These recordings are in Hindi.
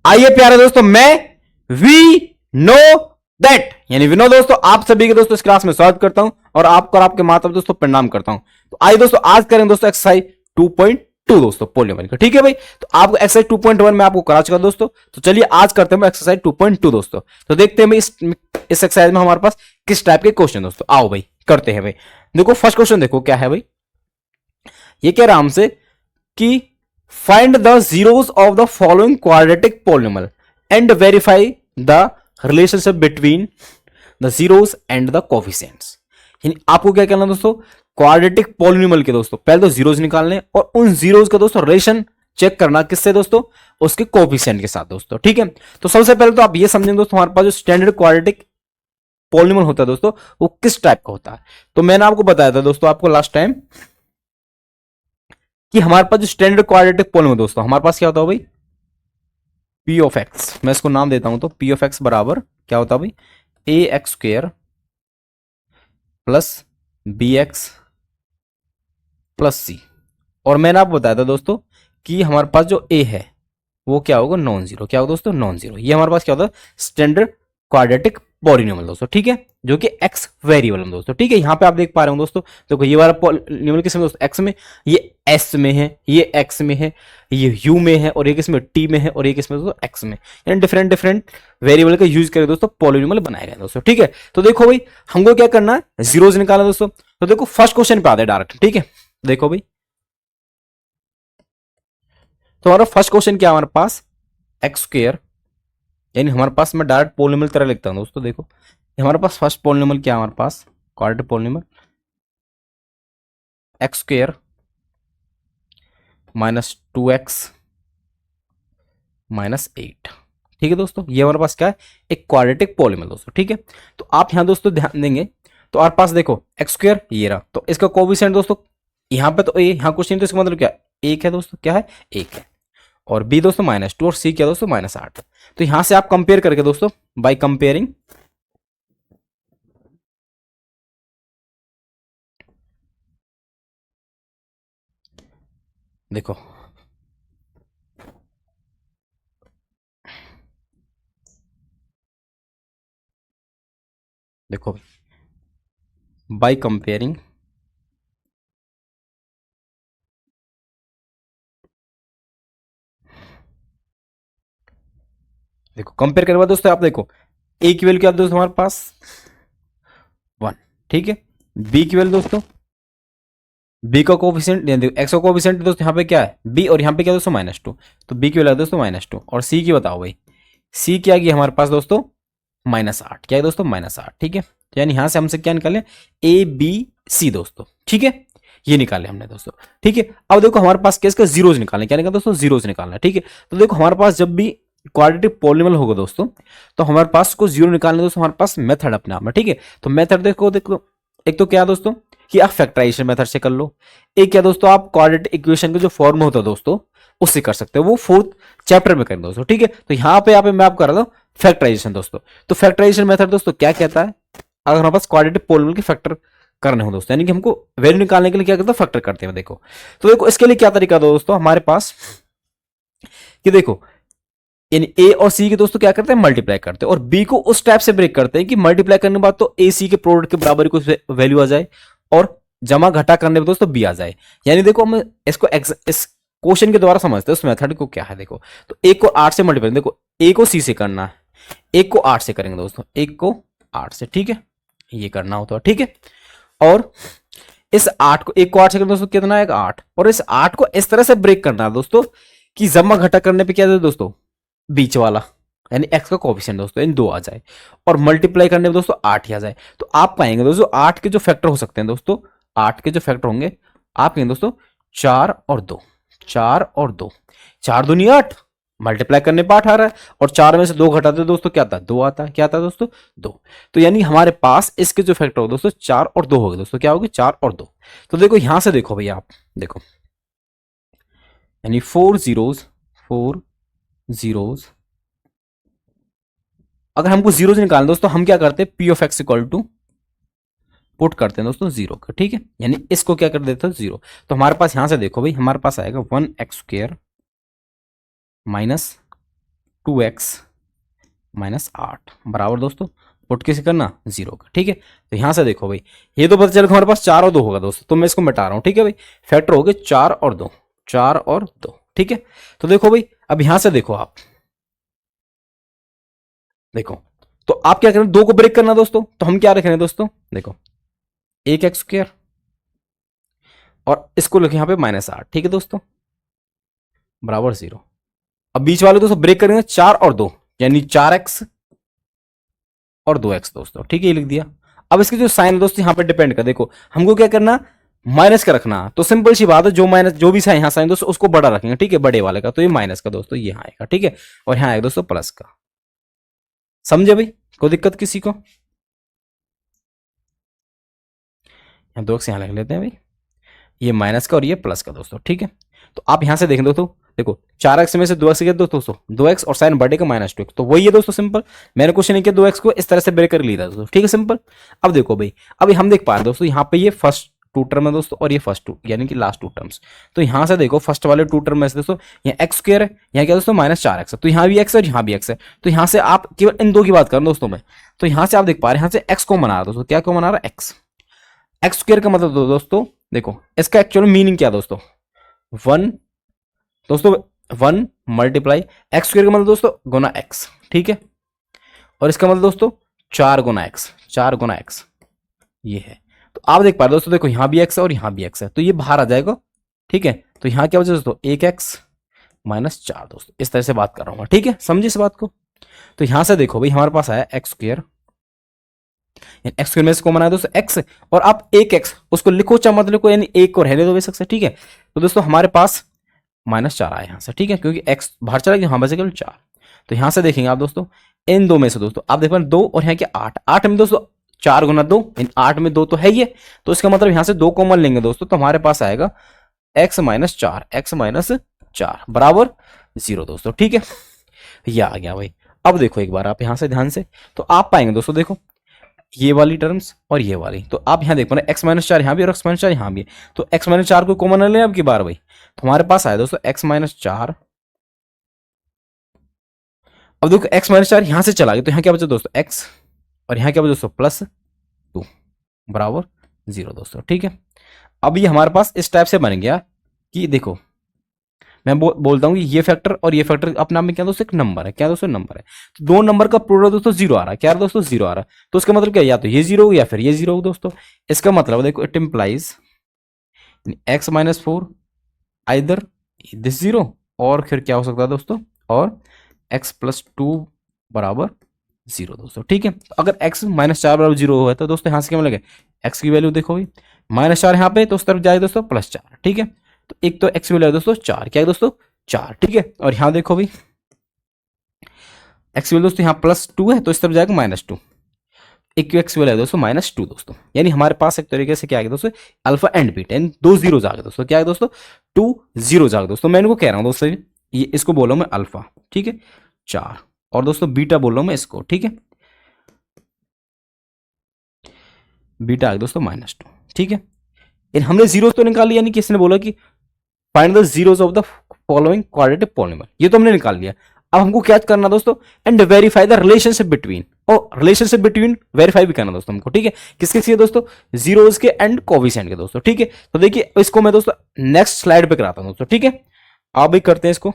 आइए प्यारे दोस्तों, मैं वी नो दैट यानी विनोद दोस्तों आप सभी के दोस्तों इस क्लास में स्वागत करता हूं और आपको और आपके माता दोस्तों प्रणाम करता हूं। तो आइए दोस्तों आज करें दोस्तों एक्सरसाइज 2.2 दोस्तों पॉलीनोमियल का। ठीक है भाई, तो आपको एक्सरसाइज 2.1 में आपको करा चुका दोस्तों। तो चलिए आज करते हैं एक्सरसाइज 2.2 दोस्तों। तो देखते हैं भाई इस एक्सरसाइज में हमारे पास किस टाइप के क्वेश्चन दोस्तों। आओ भाई करते हैं भाई। देखो फर्स्ट क्वेश्चन देखो क्या है भाई। ये कह रहा हमसे कि find the zeros of the following quadratic polynomial and verify the relationship between the zeros and the coefficients. यानी आपको क्या करना दोस्तों, क्वाड्रेटिक पॉलिनोमियल के दोस्तों पहले तो जीरोस निकालने और उन जीरोस का दोस्तों रिलेशन चेक करना किससे दोस्तों, उसके कोफिशिएंट के साथ दोस्तों। ठीक है, तो सबसे पहले तो आप ये समझेंगे दोस्तों हमारे पास जो स्टैंडर्ड क्वाड्रेटिक पॉलिनोमियल होता है दोस्तों वो किस टाइप का होता है। तो मैंने आपको बताया था दोस्तों आपको लास्ट टाइम कि हमारे पास जो स्टैंडर्ड क्वाड्रेटिक पॉलिनोमियल दोस्तों हमारे पास क्या होता है भाई, पी ऑफ एक्स। मैं इसको नाम देता हूं तो पी ऑफ एक्स बराबर क्या होता है भाई, A X square plus B X plus C. और मैंने आपको बताया था दोस्तों कि हमारे पास जो ए है वो क्या होगा, नॉन जीरो। क्या होगा दोस्तों, नॉन जीरो। ये हमारे पास क्या होता है, स्टैंडर्ड क्वाड्रेटिक पॉलिनोमियल दोस्तों। ठीक है, जो कि एक्स वेरिएबल में दोस्तों। ठीक है, यहां पे आप देख पा रहे हो दोस्तों, देखो ये वाला पॉलिनोमियल किस में दोस्तों, एक्स में, ये एस में है, ये एक्स में है, ये यू में है, और ये किस में, टी में है, और ये किस में दोस्तों, एक्स में। यानी डिफरेंट डिफरेंट वेरिएबल का यूज करके दोस्तों पॉलिनोमियल बनाए गए दोस्तों। ठीक है, तो देखो भाई हमको क्या करना है, जीरोज निकालना दोस्तों। तो देखो फर्स्ट क्वेश्चन पे आते हैं डायरेक्ट। ठीक है, देखो भाई तो हमारा फर्स्ट क्वेश्चन क्या है हमारे पास, एक्स स्क्वेयर, यानी हमारे पास मैं डायरेक्ट पॉलिनोमियल तरह लिखता हूं दोस्तों। देखो हमारे पास फर्स्ट पॉलिनोमियल क्या है, हमारे पास quadratic polynomial X square minus 2x minus 8। ठीक है दोस्तों, ये हमारे पास क्या है, एक क्वाड्रेटिक पॉलिनोमियल दोस्तों। ठीक है, तो आप यहां दोस्तों ध्यान देंगे तो हमारे पास देखो एक्स स्क्वेयर ये रहा, तो इसका कोएफिशिएंट दोस्तों यहां पे तो ए, यहां कुछ नहीं, तो इसका मतलब क्या एक है दोस्तों, क्या है, एक है। और बी दोस्तों -2 और सी क्या दोस्तों -8। तो यहां से आप कंपेयर करके दोस्तों, बाय कंपेयरिंग देखो देखो बाय कंपेयरिंग देखो कंपेयर करने के बाद दोस्तों आप देखो ए की वैल्यू क्या दोस्तों हमारे पास 1। ठीक है, बी की वैल्यू दोस्तों, बी का कोफिशिएंट एक्स का कोफिशिएंट दोस्तों यहाँ पे क्या है बी, और यहाँ पे क्या दोस्तों -2। तो बी की वैल्यू दोस्तों -2, और सी की बताओ भाई, सी क्या गई हमारे पास दोस्तों -8। क्या है दोस्तों -8। ठीक है, तो यानी यहां से हमसे क्या निकाले, ए बी सी दोस्तों। ठीक है, ये निकाले हमने दोस्तों। ठीक है, अब देखो हमारे पास केस का जीरोज निकालने, क्या निकालना दोस्तों, जीरोज निकालना है। ठीक है, तो देखो हमारे पास जब भी क्वाड्रेटिक पॉलिनोमियल होगा दोस्तों तो हमारे पास को जीरो निकालने दोस्तों हमारे पास मेथड अपने आप में। ठीक है, तो मेथड देखो देखो एक तो क्या दोस्तों कि आप फैक्टराइजेशन मेथड से कर लो, एक क्या दोस्तों आप क्वाड्रेटिक इक्वेशन का जो फॉर्म होता है दोस्तों उससे कर सकते हो, वो 4th चैप्टर में करें दोस्तों। ठीक है, तो यहाँ पे मैं आप कर रहा हूँ फैक्टराइजेशन दोस्तों। तो फैक्टराइजेशन मेथड दोस्तों क्या कहता है, अगर हमारे पास क्वाड्रेटिक पॉलिनोमियल के फैक्टर करने हो दोस्तों, यानी कि हमको वैल्यू निकालने के लिए क्या करते हैं, फैक्टर करते हैं। देखो तो देखो इसके लिए क्या तरीका दोस्तों हमारे पास कि देखो इन ए और सी के दोस्तों क्या करते हैं, मल्टीप्लाई करते हैं, और बी को उस टाइप से ब्रेक करते हैं कि मल्टीप्लाई करने के बाद तो ए सी के प्रोडक्ट के बराबर कुछ वैल्यू आ जाए, और जमा घटा करने पे दोस्तों बी आ जाए। यानी देखो हम इसको इस क्वेश्चन के द्वारा समझते हैं उस मेथड को क्या है। देखो तो एक को 8 से मल्टीप्लाई, देखो ए को सी से करना है, एक को 8 से करेंगे दोस्तों, एक को 8 से। ठीक है, ये करना होता है। ठीक है, और इस 8 को, एक को 8 से करेंगे दोस्तों कितना है, 8, और इस 8 को इस तरह से ब्रेक करना है दोस्तों कि जमा घटा करने पे क्या दे दोस्तों, बीच वाला यानी एक्स का कोएफिशिएंट दोस्तों इन 2 आ जाए, और मल्टीप्लाई करने में दोस्तों 8 ही आ जाए। तो आप पाएंगे दोस्तों 8 के जो फैक्टर हो सकते हैं दोस्तों, 8 के जो फैक्टर होंगे आप कहेंगे दोस्तों 4 और 2, 4 और 2, 4 दूनी 8, मल्टीप्लाई करने पर 8 आ रहा है, और 4 में से 2 घटाते दोस्तों क्या आता है, 2 आता है। क्या आता है दोस्तों, 2। तो यानी हमारे पास इसके जो फैक्टर हो दोस्तों 4 और 2 हो गए दोस्तों, क्या होगी 4 और 2। तो देखो यहां से देखो भैया आप देखो, यानी 4 जीरोज अगर हमको जीरो से निकालना दोस्तों हम क्या करते हैं, P of X equal to put करते हैं दोस्तों जीरो का। ठीक है, यानी इसको क्या कर देते हैं, जीरो। तो हमारे पास यहां से देखो भाई हमारे पास आएगा 1x square minus 2x minus 8 बराबर दोस्तों पुट किसे करना 0 का। ठीक है, तो यहां से देखो भाई, ये तो पता चल हमारे पास 4 और 2 होगा दोस्तों, तो मैं इसको मिटा रहा हूं। ठीक है भाई, फैक्टर हो गए 4 और 2, 4 और 2। ठीक है, तो देखो भाई अब यहां से देखो आप, देखो तो आप क्या करें, 2 को ब्रेक करना दोस्तों, तो हम क्या रख रहे हैं दोस्तों, देखो एक एक्स स्क्वायर और इसको लिखे यहां पे -8। ठीक है दोस्तों, बराबर 0। अब बीच वाले दोस्तों ब्रेक करेंगे 4 और 2, यानी 4x और 2x दोस्तों। ठीक है, ये लिख दिया। अब इसके जो साइन है दोस्तों यहाँ पे डिपेंड कर, देखो हमको क्या करना, माइनस का रखना, तो सिंपल सी बात है, जो माइनस जो भी साइन यहाँ साइन दोस्तों उसको बड़ा रखेंगे। ठीक है, बड़े वाले का, तो ये माइनस का दोस्तों ये यहाँ आएगा। ठीक है, और यहाँ आएगा दोस्तों प्लस का। समझे भाई, कोई दिक्कत किसी को? यहाँ 2x यहाँ लिख लेते हैं भाई, ये माइनस का और ये प्लस का दोस्तों। ठीक है, तो आप यहां से देखें दोस्तों, देखो 4x में से 2x गया दोस्तों, 2x और साइन बढ़े का -2x, तो वही है दोस्तों सिंपल। मैंने क्वेश्चन नहीं किया 2x को इस तरह से ब्रेक कर लिया था दोस्तों। ठीक है, सिंपल। अब देखो भाई, अभी हम देख पा रहे हैं दोस्तों, यहाँ पे ये फर्स्ट 2 टर्म है दोस्तों और ये फर्स्ट 2 यानी कि लास्ट 2 टर्म्स। तो यहां से देखो फर्स्ट वाले 2 टर्म में से दोस्तों यहाँ x स्क्वायर है, यहाँ क्या दोस्तों -4x है, तो यहाँ भी x है और यहाँ भी x है। तो यहाँ से आप केवल इन दो की बात करें दोस्तों में, तो यहाँ से आप देख पा रहे हैं, यहाँ से x को मना रहा है दोस्तों, क्या को मना रहा है, x स्क्वायर का मतलब दोस्तों, देखो इसका एक्चुअल मीनिंग क्या दोस्तों, 1 दोस्तों 1 मल्टीप्लाई एक्स स्क्वायर का मतलब दोस्तों गुना x। ठीक है, और इसका मतलब दोस्तों 4 गुना x, 4 गुना x ये है। तो आप देख पा रहे दोस्तों, देखो यहां भी x है और यहां भी x है, तो ये बाहर आ जाएगा। ठीक है, तो यहां क्या बचा दोस्तों, 1x -4 दोस्तों, इस तरह से बात कर रहा हूं। ठीक है, समझे इस बात को? तो यहां से देखो भाई हमारे पास आया एक्स स्क्वायर, एक्स स्क्वायर में इसको मना है दोस्तों x, और आप एक x उसको लिखो चाहे मत लिखो, यानी एक को रहने दो बेशक से। ठीक है, तो दोस्तों हमारे पास -4 आया यहां से। ठीक है, क्योंकि x बाहर चला गया, यहां बचे केवल 4। तो यहां से देखेंगे आप दोस्तों, इन दो में से दोस्तों आप देख 2 और यहाँ क्या 8, 8 में दोस्तों 4 गुना 2, इन 8 में 2 तो है ही, तो इसका मतलब यहां से 2 कॉमन लेंगे दोस्तों, तो हमारे पास आएगा x -4 बराबर 0 दोस्तों। ठीक है, ये आ गया भाई। अब देखो एक बार आप यहां से ध्यान से, तो आप पाएंगे दोस्तों, देखो ये वाली टर्म्स और ये वाली, तो आप यहां देखो ना x -4 यहां भी और x -4 यहां भी है, तो x -4 को कॉमन ले अब की बार भाई, तो हमारे पास आया दोस्तों x -4। अब देखो x -4 यहां से चला गया, तो यहां क्या बचा दोस्तों x, और यहां क्या बचा दोस्तों +2 बराबर 0 दोस्तों। ठीक है, अब ये हमारे पास इस टाइप से बन गया कि देखो मैं बोलता हूँ कि ये फैक्टर और ये फैक्टर अपने आप में क्या दोस्तों एक नंबर है, क्या दोस्तों नंबर है, तो दो नंबर का प्रोडक्ट दोस्तों 0 आ रहा है, क्या दोस्तों 0 आ रहा है, तो इसका मतलब क्या, या तो ये 0 हो या फिर ये 0 हो दोस्तों। इसका मतलब देखो it implies x -4 either this 0, और फिर क्या हो सकता है दोस्तों, और x +2 बराबर 0 दोस्तों। ठीक है, तो अगर x -4 बराबर 0 है तो दोस्तों यहाँ से क्या मिलेगा, x की वैल्यू देखो भाई -4 यहाँ पे, तो उस तरफ जाए दोस्तों +4। ठीक है, तो एक तो x की वैल्यू दोस्तों 4, क्या है दोस्तों 4। ठीक है, और यहाँ देखो भाई x की वैल्यू दोस्तों यहाँ +2 है, तो इस तरफ जाएगा -2, एक एक्स वैल्यू है दोस्तों -2 दोस्तों, यानी हमारे पास एक तरीके से क्या आ गया दोस्तों, अल्फा एंड बीटा, यानी 2 जीरोस आ गए दोस्तों, क्या है दोस्तों 2 जीरोस आ गए दोस्तों। मैं इनको कह रहा हूं दोस्तों, ये इसको बोल रहा हूं मैं अल्फा, ठीक है 4, और दोस्तों बीटा बोल रहा हूं मैं इसको, ठीक है बीटा आ गया दोस्तों -2। ठीक है, इन हमने जीरोस तो निकाल लिया, यानी किसने बोला कि find the zeros of the following quadratic polynomial, ये तो हमने निकाल लिया। अब हमको क्या करना दोस्तों, and verify the relationship between, और रिलेशनशिप बिटवीन वेरीफाई भी करना दोस्तों हमको। ठीक है, किसके लिए दोस्तों, जीरोस के एंड कोविशेंट के दोस्तों। ठीक है, तो देखिए इसको मैं दोस्तों नेक्स्ट स्लाइड पे कराता हूं दोस्तों। ठीक है, आप भी करते हैं इसको,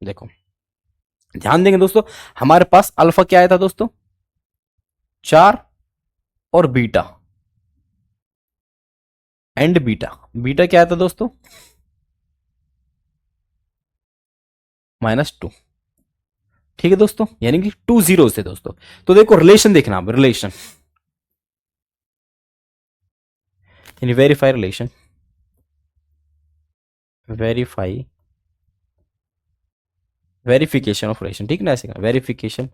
देखो ध्यान देंगे दोस्तों, हमारे पास अल्फा क्या आया था दोस्तों 4, और बीटा एंड बीटा क्या आया था दोस्तों -2। ठीक है दोस्तों, यानी कि 2 जीरोस थे दोस्तों। तो देखो रिलेशन देखना, आप रिलेशन, यानी verify relation, verification of relation, ठीक ना, ऐसे का वेरिफिकेशन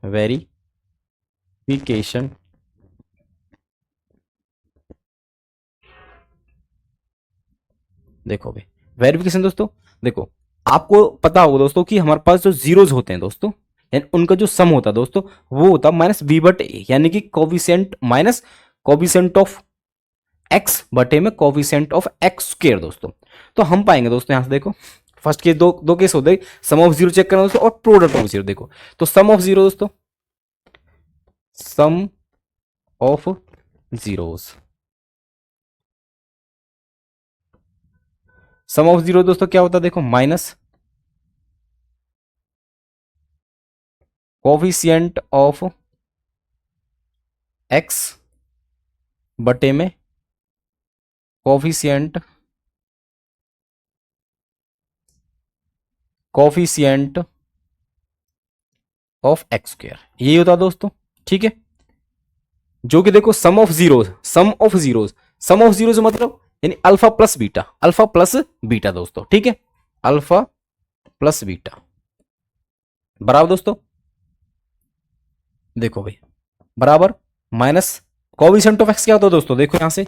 देखो भाई वेरिफिकेशन दोस्तों, देखो आपको पता होगा दोस्तों कि हमारे पास जो जीरोस होते हैं दोस्तों, यानी उनका जो सम होता है दोस्तों वो होता है -b/a, यानी कि coefficient minus coefficient of x बटे में कोविशेंट ऑफ x स्क्वायर दोस्तों। तो हम पाएंगे दोस्तों यहां से देखो फर्स्ट केस दो दो केस होते हैं, सम ऑफ जीरो चेक करना दोस्तों और प्रोडक्ट ऑफ जीरो। देखो तो सम ऑफ जीरो दोस्तों, sum of zeros, sum of zero दोस्तों क्या होता है देखो, माइनस कोफिशिएंट ऑफ एक्स बटे में coefficient coefficient of X square, यही होता है दोस्तों। ठीक है, जो कि देखो sum of zeros, sum of zeros, sum of zeros मतलब यानी alpha plus beta, alpha plus beta दोस्तों। ठीक है, अल्फा प्लस बीटा बराबर दोस्तों, देखो भाई बराबर माइनस कोफिशिएंट ऑफ एक्स क्या होता है दोस्तों, देखो यहां से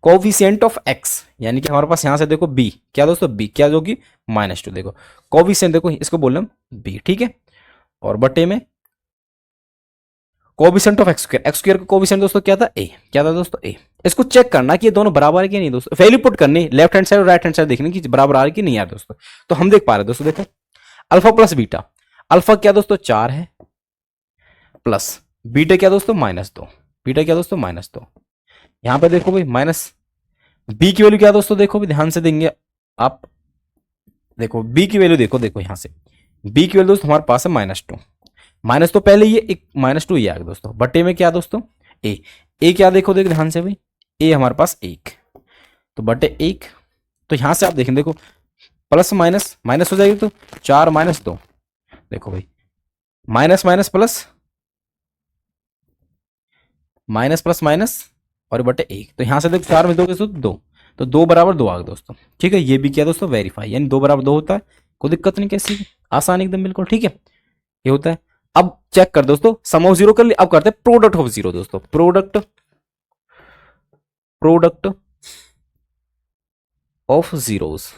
कोफिशिएंट ऑफ एक्स यानी कि हमारे पास यहां से देखो बी क्या दोस्तों, बी क्या जो कि -2। देखो कोफिशिएंट देखो इसको बोल रहे हम बी। ठीक है, और बटे में coefficient of X square, x square का कोफिशिएंट दोस्तों क्या था, ए। क्या था दोस्तों, ए। इसको चेक करना कि ये दोनों बराबर है कि नहीं दोस्तों, वैल्यू पुट करनी, लेफ्ट हैंड साइड और राइट हैंड साइड देखने की बराबर आ रही कि नहीं यार दोस्तों। तो हम देख पा रहे हैं दोस्तों, देखो अल्फा प्लस बीटा, अल्फा क्या दोस्तों 4 है, प्लस बीटा क्या दोस्तों -2, बीटा क्या दोस्तों -2। यहां पे देखो भाई माइनस बी की वैल्यू क्या दोस्तों, देखो भी ध्यान से देंगे आप, देखो बी की वैल्यू देखो, देखो यहां से बी की वैल्यू दोस्तों हमारे पास है -2, माइनस तो पहले ये एक -2 ये आ गया दोस्तों, बटे में क्या दोस्तों ए, ए क्या देखो देखो ध्यान से भाई, ए हमारे पास 1 तो बटे 1। तो यहां से आप देखें, देखो प्लस माइनस माइनस हो जाएगी तो 4 -2, देखो भाई minus minus plus, minus plus minus और बटे 1। तो यहां से देखो 4 में 2 दोस्तों 2, तो 2 बराबर 2 आ गया दोस्तों। ठीक है, ये भी क्या दोस्तों वेरीफाई, यानी 2 बराबर 2 होता है, कोई दिक्कत नहीं, कैसी आसान एकदम बिल्कुल। ठीक है, ये होता है। अब चेक कर दोस्तों, सम ऑफ जीरो कर लिया, अब करते हैं प्रोडक्ट ऑफ जीरो दोस्तों, product product of zeros,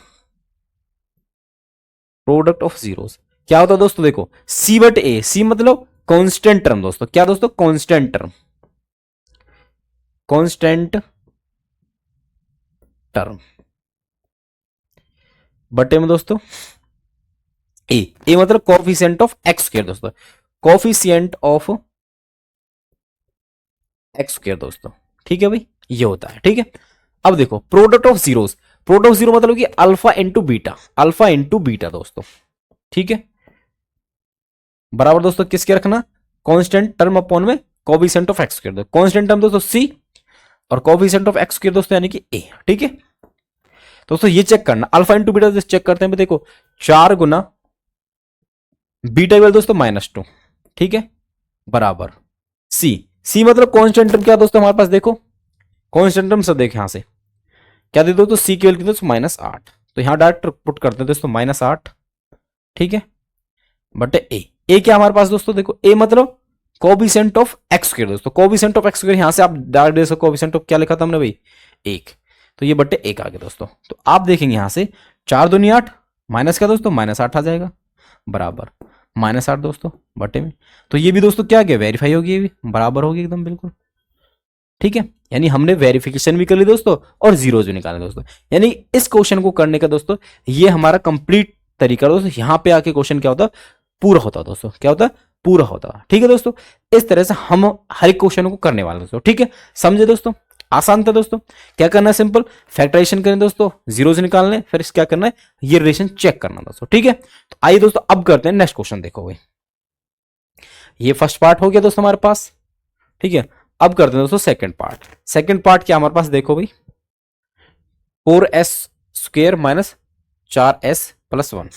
product of zeros क्या होता है दोस्तों, देखो सी बट ए, सी मतलब कांस्टेंट टर्म दोस्तों, क्या दोस्तों कांस्टेंट टर्म, कांस्टेंट टर्म बटे में दोस्तों ए, ए मतलब कोफिशिएंट ऑफ एक्स स्क्वायर दोस्तों, कोफिशिएंट ऑफ एक्स स्क्वायर दोस्तों। ठीक है भाई, ये होता है। ठीक है, अब देखो product of zeros, product of zero मतलब कि alpha into beta, alpha into beta दोस्तों। ठीक है, बराबर दोस्तों किसके रखना, कांस्टेंट टर्म अपॉन में coefficient of X square, constant term दोस्तों सी और कोफिशिएंट ऑफ एक्स स्क्वायर दोस्तों यानी कि ए। ठीक है, दोस्तों ये चेक करना, अल्फा इंटू बीटा चेक करते हैं, देखो 4 गुना बीटा वैल्यू दोस्तों -2। ठीक है, बराबर सी, सी मतलब कांस्टेंट टर्म क्या दोस्तों हमारे पास, देखो कांस्टेंट टर्म सब देखे यहां से क्या दे दो, तो सी की वैल्यू दोस्तों -8, तो यहां डायरेक्ट पुट करते हैं दोस्तों -8। ठीक है, बटे ए, ए क्या हमारे पास दोस्तों, देखो ए मतलब कोफिशिएंट ऑफ एक्स स्क्वायर दोस्तों, कोफिशिएंट ऑफ एक्स स्क्वायर यहां से आप डायरेक्ट दे सकते, कोफिशिएंट ऑफ क्या लिखा था हमने भाई 1, तो ये बटे 1 आ गया दोस्तों। तो आप देखेंगे यहां से 4 दूनी 8 माइनस क्या दोस्तों -8 आ जाएगा, बराबर -8 दोस्तों बटे में। तो ये भी दोस्तों क्या गया, वेरीफाई होगी, ये भी बराबर होगी एकदम बिल्कुल। ठीक है, यानी हमने वेरिफिकेशन भी कर ली दोस्तों और जीरोज भी निकाले दोस्तों, यानी इस क्वेश्चन को करने का दोस्तों ये हमारा कंप्लीट तरीका दोस्तों। यहां पे आके क्वेश्चन क्या होता है, पूरा होता है दोस्तों, क्या होता है पूरा होता है। ठीक है दोस्तों, इस तरह से हम हर एक क्वेश्चन को करने वाले दोस्तों। ठीक है, समझे दोस्तों, आसान था दोस्तों। क्या करना है, सिंपल फैक्टराइजेशन करें दोस्तों, जीरोज निकालने, फिर क्या करना है, ये रिलेशन चेक करना दोस्तों। ठीक है, तो आइए दोस्तों अब करते हैं नेक्स्ट क्वेश्चन। देखो भाई ये फर्स्ट पार्ट हो गया दोस्तों हमारे पास। ठीक है, अब करते हैं दोस्तों सेकंड पार्ट। सेकंड पार्ट क्या हमारे पास, देखो भाई 4s square minus 4s plus 1।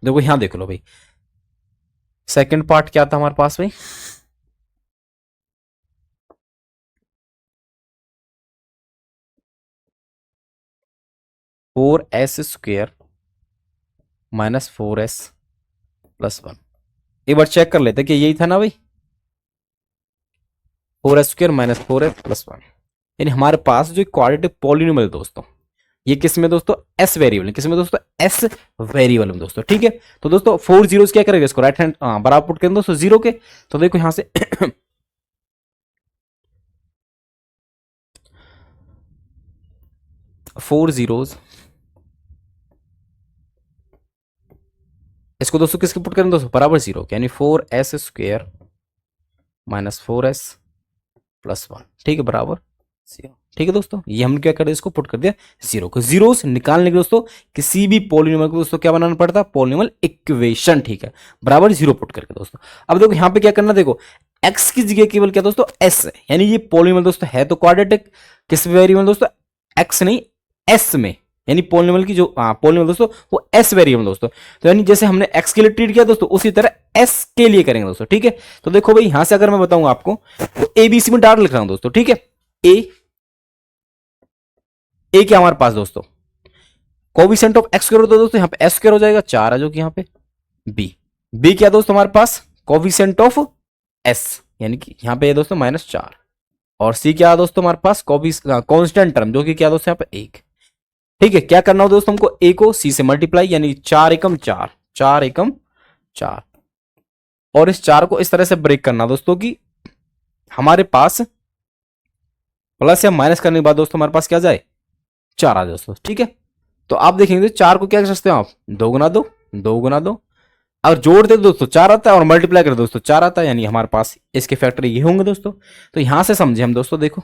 देखो यहां देख लो भाई सेकंड पार्ट क्या था हमारे पास भाई, 4s square minus 4s plus 1। एक बार चेक कर लेते कि यही था ना भाई, 4s square minus 4s plus 1, यानी हमारे पास जो क्वाड्रेटिक पॉलिनोमियल दोस्तों, ये किस में दोस्तों, एस वेरिएबल, किस में दोस्तों, एस वेरिएबल में दोस्तों। ठीक है, तो दोस्तों 4 जीरोस क्या करेगा, इसको राइट हैंड बराबर पुट करें दोस्तों जीरो के, तो देखो यहां से 4 जीरोज, इसको दोस्तों किसके पुट करें दोस्तों, बराबर 0, यानी 4s square minus 4s plus 1, ठीक है, बराबर 0। ठीक है दोस्तों, ये हम क्या कर दिया, इसको पुट कर दिया 0 को। जीरोस निकालने के दोस्तों किसी भी पॉलिनोमियल को दोस्तों क्या बनाना पड़ता है, पॉलिनोमियल इक्वेशन, ठीक है, बराबर 0 पुट करके दोस्तों। अब देखो यहाँ पे क्या करना, देखो x की जगह केवल क्या दोस्तों s है, यानी ये पॉलिनोमियल दोस्तों है तो क्वाड्रेटिक, किस वेरिएबल दोस्तों, x नहीं s में, यानी पॉलिनोमियल की जो पॉलिनोमियल दोस्तों वो s वेरिएबल दोस्तों। तो यानी जैसे हमने x के लिए ट्रीट किया दोस्तों उसी तरह s के लिए करेंगे दोस्तों, ठीक है। तो देखो भाई यहां से अगर मैं बताऊं आपको तो ABC में डायरेक्ट लिख रहा हूं दोस्तों, ठीक है। ए क्या हमारे पास दोस्तों, कोविसेंट ऑफ एक्स स्क्वायर होता है दोस्तों, यहाँ पे एस स्क्वायर हो जाएगा 4 है जो कि यहाँ पे बी क्या दोस्तों हमारे पास, कोविसेंट ऑफ एस, यानी कि यहाँ पे दोस्तों -4, और सी क्या है दोस्तों हमारे पास, कांस्टेंट टर्म जो कि क्या दोस्तों यहाँ पे 1, ठीक है। क्या करना हो दोस्तों हमको, ए को सी से मल्टीप्लाई, यानी 4 एकम 4, 4 एकम 4, और इस 4 को इस तरह से ब्रेक करना दोस्तों कि हमारे पास प्लस या माइनस करने के बाद दोस्तों हमारे पास क्या जाए, 4 आ जाए दोस्तों, ठीक है। तो आप देखेंगे 4 को क्या कर सकते हो आप, 2 गुना 2, 2 गुना 2, अगर जोड़ते दोस्तों 4 आता है और मल्टीप्लाई करते दोस्तों 4 आता है, यानी हमारे पास इसके फैक्टर ये होंगे दोस्तों। तो यहां से समझे हम दोस्तों, देखो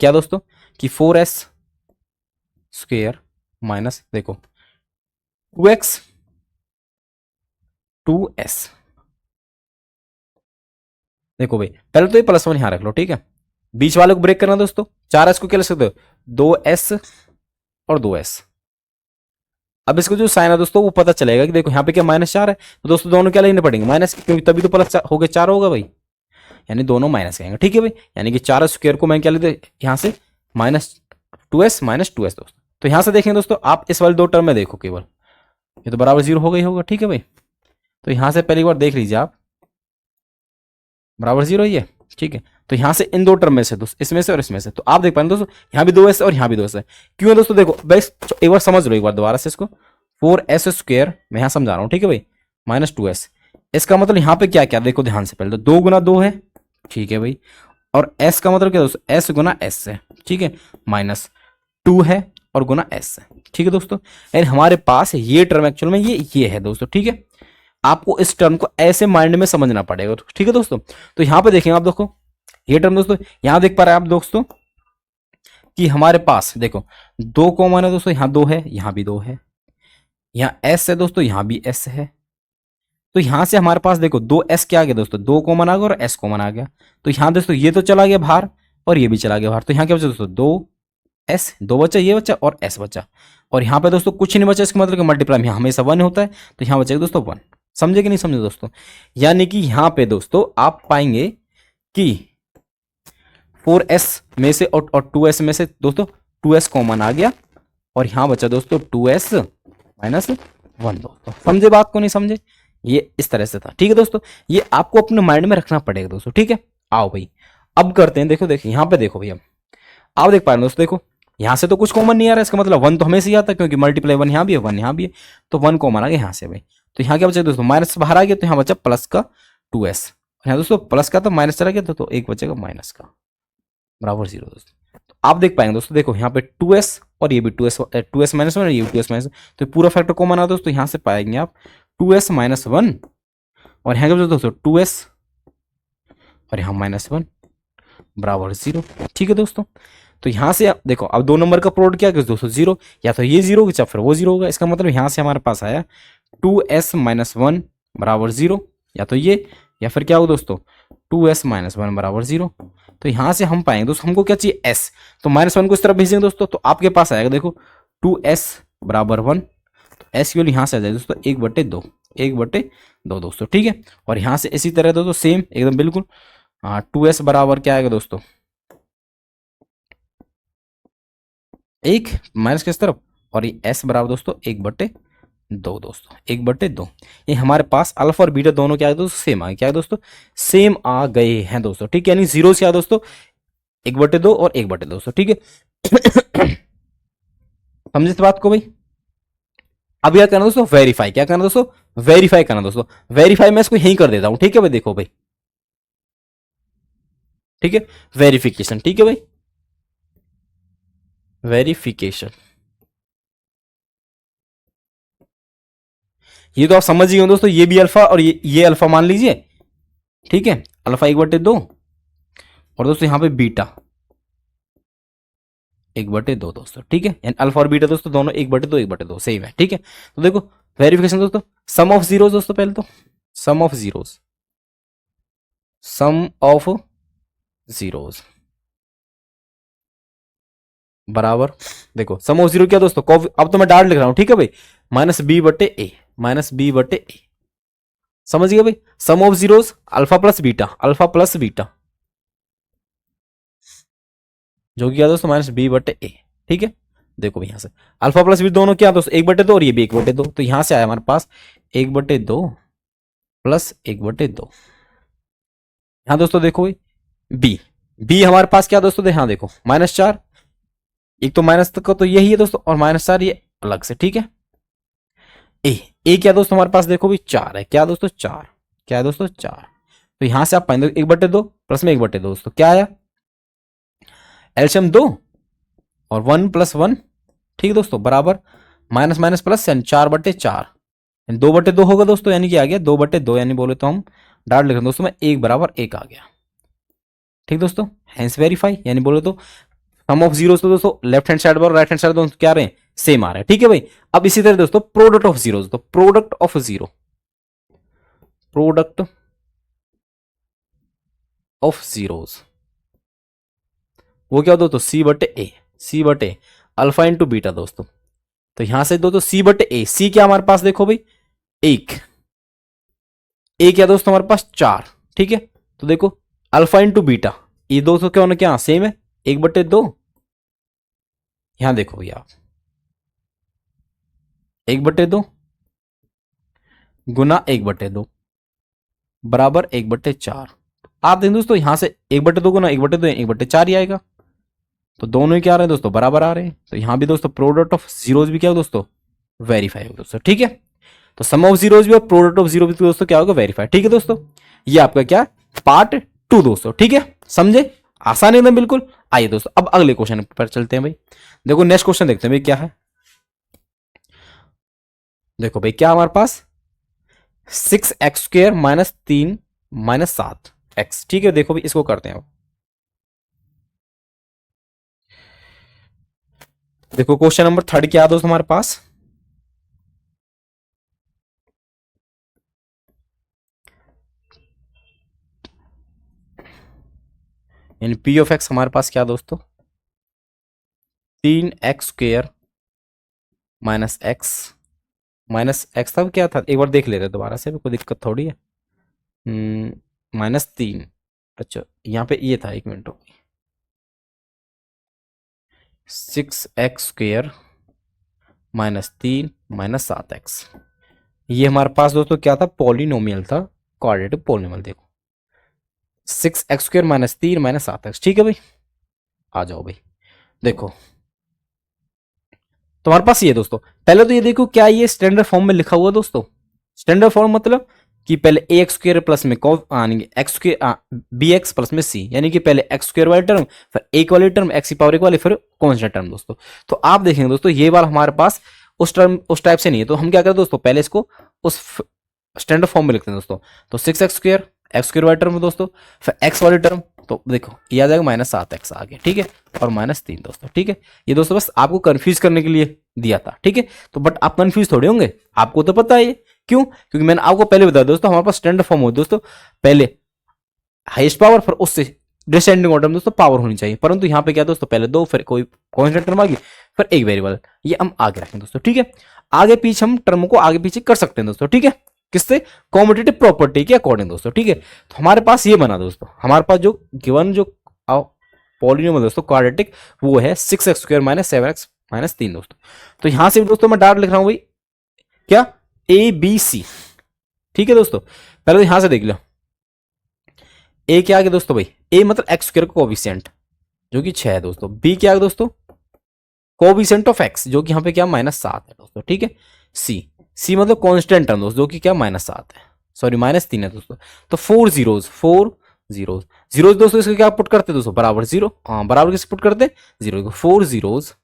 क्या दोस्तों कि 4s स्क्वेयर माइनस देखो 2x 2s, देखो भाई पहले तो ये +1 यहां रख लो, ठीक है, बीच वाले को ब्रेक करना दोस्तों, 4s को क्या लिख सकते हो, 2s और 2s। अब इसको जो साइन है दोस्तों वो पता चलेगा कि देखो यहाँ पे क्या -4 है, तो दोस्तों दोनों क्या लेने पड़ेंगे माइनस, क्योंकि तभी तो प्लस हो गया 4 होगा भाई, यानी दोनों माइनस आएंगे, ठीक है भाई। यानी कि 4 स्क्वायर को मैं क्या लेते यहाँ से -2s दोस्तों। तो यहां से देखेंगे दोस्तों आप इस वाले दो टर्म में देखो केवल, ये तो बराबर 0 हो गई होगा, ठीक है भाई। तो यहां से पहली बार देख लीजिए आप, बराबर 0 ही है, ठीक है। तो यहां से इन दो टर्म में से दोस्तों, इसमें से और इसमें से, तो आप देख पाए दोस्तों यहाँ भी 2s और यहाँ भी 2s है, क्यों है दोस्तों, देखो बस एक बार समझ लो एक बार दोबारा से इसको, 4s स्क्वायर मैं यहां समझा रहा हूं, ठीक है भाई, -2s, इसका मतलब यहाँ पे क्या क्या देखो ध्यान से, पहले तो 2 गुना 2 है, ठीक है भाई, और s का मतलब क्या दोस्तों, s गुना s है, ठीक है, -2 है और गुना s है, ठीक है दोस्तों। यानी हमारे पास ये टर्म एक्चुअल में ये है दोस्तों, ठीक है। आपको इस टर्म को ऐसे माइंड में समझना पड़ेगा, ठीक है दोस्तों। तो यहां पे देखेंगे आप, देखो ये टर्म दोस्तों यहां देख पा रहे हैं आप दोस्तों कि हमारे पास देखो 2 कॉमन है दोस्तों, यहां 2 है, यहां भी 2 है, यहां s है दोस्तों, यहां भी s है। तो यहां से हमारे पास देखो 2s क्या आ गया दोस्तों, 2 कॉमन आ गया और s कॉमन आ गया। तो यहां दोस्तों ये तो चला गया बाहर और ये भी चला गया बाहर, तो यहां क्या बचा दोस्तों, 2s, 2 बचा, ये बचा और s बचा, और यहां पे दोस्तों कुछ नहीं बचा, इसका मतलब मल्टीप्लाई में हमेशा 1 होता है, तो यहां बचेगा दोस्तों 1। समझे कि नहीं समझे दोस्तों, यानी कि यहां पे दोस्तों आप पाएंगे कि 4s में से और 2s में से दोस्तों 2s कॉमन आ गया, और यहां बचा दोस्तों 2s -1 दोस्तों। समझे बात को, नहीं समझे, ये इस तरह से था, ठीक है दोस्तों। ये आपको अपने माइंड में रखना पड़ेगा दोस्तों, ठीक है। आओ भाई अब करते हैं, देखो यहां पे देखो भैया, आप देख पा रहे हैं दोस्तों, देखो यहां से तो कुछ कॉमन नहीं आ रहा है, इसका मतलब 1 तो हमें से ही आता है, क्योंकि मल्टीप्लाई 1 यहां भी है 1 यहां भी है, तो 1 कॉमन आ गया यहां से भाई। तो यहाँ क्या बचा दोस्तों, माइनस बाहर आ गया, तो यहाँ बचा प्लस का 2s, यहाँ दोस्तों प्लस का तो माइनस चला गया, तो एक बचेगा माइनस का, बराबर 0 दोस्तों। तो आप देख पाएंगे दोस्तों, देखो यहाँ पे 2s और ये भी 2s -1 और ये भी 2s -1, तो पूरा फैक्टर कॉमन आ दोस्तों, यहाँ से पाएंगे आप 2s -1, और यहाँ क्या बचा दोस्तों 2s और यहाँ -1 बराबर 0, ठीक है दोस्तों। तो यहां से आप देखो, अब 2 नंबर का प्रोडक्ट क्या दोस्तों 0, या तो ये 0 होगा फिर वो 0 होगा, इसका मतलब यहां से हमारे पास आया 2s -1 बराबर 0, या तो ये या फिर क्या होगा दोस्तों 2s -1 बराबर 0। तो यहां से हम पाएंगे दोस्तों, हमको क्या चाहिए s, तो -1 को इस तरफ भेजेंगे दोस्तों, तो आपके पास आएगा देखो 2s बराबर 1, तो s की वैल्यू यहां से आ जाएगी दोस्तों 1/2, 1/2 दोस्तों, ठीक है। और यहां से इसी तरह दोस्तों सेम एकदम बिल्कुल 2s बराबर क्या आएगा दोस्तों 1 माइनस किस तरफ, और ये s बराबर दोस्तों 1/2 दोस्तों, 1/2। ये हमारे पास अल्फा और बीटा दोनों क्या है दोस्तों सेम आ गए, क्या है दोस्तों सेम आ गए हैं दोस्तों, ठीक है। यानी 0 से दोस्तों 1/2 और 1/2 दोस्तों, ठीक है। समझे इस बात को भाई। अब क्या करना दोस्तों, वेरीफाई, क्या करना दोस्तों, वेरीफाई करना दोस्तों, वेरीफाई मैं इसको यहीं कर देता हूं, ठीक है भाई। देखो भाई, ठीक है, वेरिफिकेशन, ठीक है भाई। वेरिफिकेशन। ये तो आप समझ ही हो दोस्तों, ये भी अल्फा और ये अल्फा मान लीजिए, ठीक है, अल्फा 1/2 और दोस्तों यहाँ पे बीटा 1/2 दोस्तों, ठीक है, यानी अल्फा और बीटा दोस्तों दोनों 1/2 1/2 सेम है, ठीक है। तो देखो वेरिफिकेशन दोस्तों, सम ऑफ जीरोस दोस्तों, पहले तो sum of zeros, sum of zeros बराबर, देखो सम ऑफ जीरो क्या दोस्तों, अब तो मैं डार्ट लिख रहा हूं, ठीक है भाई, माइनस बी बटे ए, माइनस बी बटे ए, समझ गए भाई। Sum of zeros alpha plus beta, alpha plus beta, जो कि क्या दोस्तों माइनस बी बटे ए, ठीक है। देखो यहां से अल्फा प्लस बी दोनों क्या दोस्तों 1/2 और ये भी 1/2, तो यहां से आया हमारे पास 1/2 प्लस 1/2। यहां दोस्तों देखो भाई बी, बी हमारे पास क्या दोस्तों, हाँ देखो -4, एक तो माइनस तक का तो यही है दोस्तों, और -4 ये अलग से, ठीक है। ए, ए क्या दोस्तों हमारे पास देखो भी 4 है, क्या दोस्तों 4, क्या है दोस्तों 4, तो यहां से आप पाएंगे 1/2 प्लस में 1/2 दोस्तों क्या आया, एलसीएम 2 और 1 + 1, ठीक है दोस्तों, बराबर माइनस माइनस प्लस यानी 4/4, 2/2 होगा दोस्तों, यानी कि आ गया 2/2, यानी बोले तो हम डाट लिख रहे हैं दोस्तों में 1 = 1 आ गया, ठीक दोस्तों, हैंस वेरीफाई, यानी बोले तो सम ऑफ जीरोस तो दोस्तों लेफ्ट हैंड साइड और राइट हैंड साइड दोनों क्या रहे हैं, सेम आ रहे हैं, ठीक है भाई। अब इसी तरह दोस्तों प्रोडक्ट ऑफ जीरोस, तो product of zero, product of zeros वो क्या दोस्तों C/A, C/A alpha into beta दोस्तों, तो यहां से दोस्तों C/A, सी क्या हमारे पास देखो भाई 1, ए क्या दोस्तों हमारे पास 4, ठीक है, तो देखो अल्फा इंटू बीटा, ये दोस्तों क्या होना, क्या सेम है 1/2, यहां देखो भैया आप 1/2 गुना 1/2 बराबर 1/4, आप देखें दोस्तों यहां से 1/2 गुना 1/2 1/4 ही आएगा, तो दोनों ही क्या आ रहे हैं दोस्तों बराबर आ रहे हैं, तो यहां भी दोस्तों प्रोडक्ट ऑफ जीरोस भी क्या हो दोस्तों वेरीफाई हो दोस्तों, ठीक है। तो सम ऑफ जीरोस भी और प्रोडक्ट ऑफ जीरो भी दोस्तों क्या होगा वेरीफाई, ठीक है दोस्तों। ये आपका क्या पार्ट 2 दोस्तों, ठीक है, समझे, आसान एकदम बिल्कुल। आइए दोस्तों अब अगले क्वेश्चन पर चलते हैं भाई, देखो नेक्स्ट क्वेश्चन देखते हैं भाई क्या है, देखो भाई क्या हमारे पास 6x² -3 -7x, ठीक है, देखो भाई इसको करते हैं अब, देखो क्वेश्चन नंबर 3 क्या है दोस्तों हमारे पास, यानी पी ऑफ एक्स हमारे पास क्या दोस्तों 3x² -x था, क्या था एक बार देख लेते दोबारा से, कोई दिक्कत थोड़ी है, -3, अच्छा यहाँ पे ये था, 1 मिनट, 6x² -3 -7x, ये हमारे पास दोस्तों क्या था पॉलिनोमियल था, क्वाड्रेटिक पॉलिनोमियल, देखो 6x² -3 -7x, ठीक है भाई, आ जाओ भाई, देखो तुम्हारे पास ये दोस्तों, पहले तो ये देखो क्या ये स्टैंडर्ड फॉर्म में लिखा हुआ दोस्तों, स्टैंडर्ड फॉर्म मतलब कि पहले ax² प्लस में बी एक्स प्लस में c, यानी कि पहले x² वाली टर्म, फिर एक वाली टर्म x⁻1 वाली, फिर कॉन्स्टेंट टर्म दोस्तों। तो आप देखेंगे दोस्तों ये वाला हमारे पास उस टर्म उस टाइप से नहीं है, तो हम क्या करें दोस्तों पहले इसको उस स्टैंडर्ड फॉर्म में लिखते हैं दोस्तों, तो 6x² x² वाली टर्म दोस्तों, फिर x वाली टर्म, तो देखो ये आ जाएगा -7x आ गया, ठीक है, और -3 दोस्तों, ठीक है। ये दोस्तों बस आपको कंफ्यूज करने के लिए दिया था, ठीक है, तो बट आप कंफ्यूज थोड़े होंगे, आपको तो पता है क्यों, क्योंकि मैंने आपको पहले बताया दोस्तों हमारे पास स्टैंडर्ड फॉर्म हो दोस्तों, पहले हाईएस्ट पावर फिर उससे डिसेंडिंग ऑर्डर में दोस्तों पावर होनी चाहिए, परंतु यहाँ पे क्या दोस्तों पहले 2 फिर कोई कॉन्स्टेंट टर्म आ गई, फिर एक वेरिएबल, ये हम आगे रखेंगे दोस्तों, ठीक है। आगे पीछे हम टर्म को आगे पीछे कर सकते हैं दोस्तों, ठीक है, किससे कॉम्पिटिटिव प्रॉपर्टी के अकॉर्डिंग दोस्तों, ठीक है। तो हमारे पास ये बना दोस्तों, हमारे पास जो गिवन जो पॉलिनोमियल दोस्तों क्वाड्रेटिक वो है 6x² -7x -3 दोस्तों। तो यहां से भी दोस्तों मैं डायरेक्ट लिख रहा हूं भाई क्या ABC, ठीक है दोस्तों, पहले तो यहां से देख लो ए क्या आ गया दोस्तों भाई, ए मतलब x² का कोएफिशिएंट जो कि 6 है दोस्तों, बी क्या है दोस्तों कोएफिशिएंट ऑफ x जो कि यहाँ पे क्या -7 है दोस्तों, ठीक है, सी मतलब कांस्टेंट टर्म दोस्तों जो कि क्या -7 है, सॉरी -3 है दोस्तों, तो 4 जीरोस दोस्तों, इसको क्या पुट करते हैं दोस्तों बराबर 0, हाँ बराबर किससे पुट करते हैं 0, 4 zeros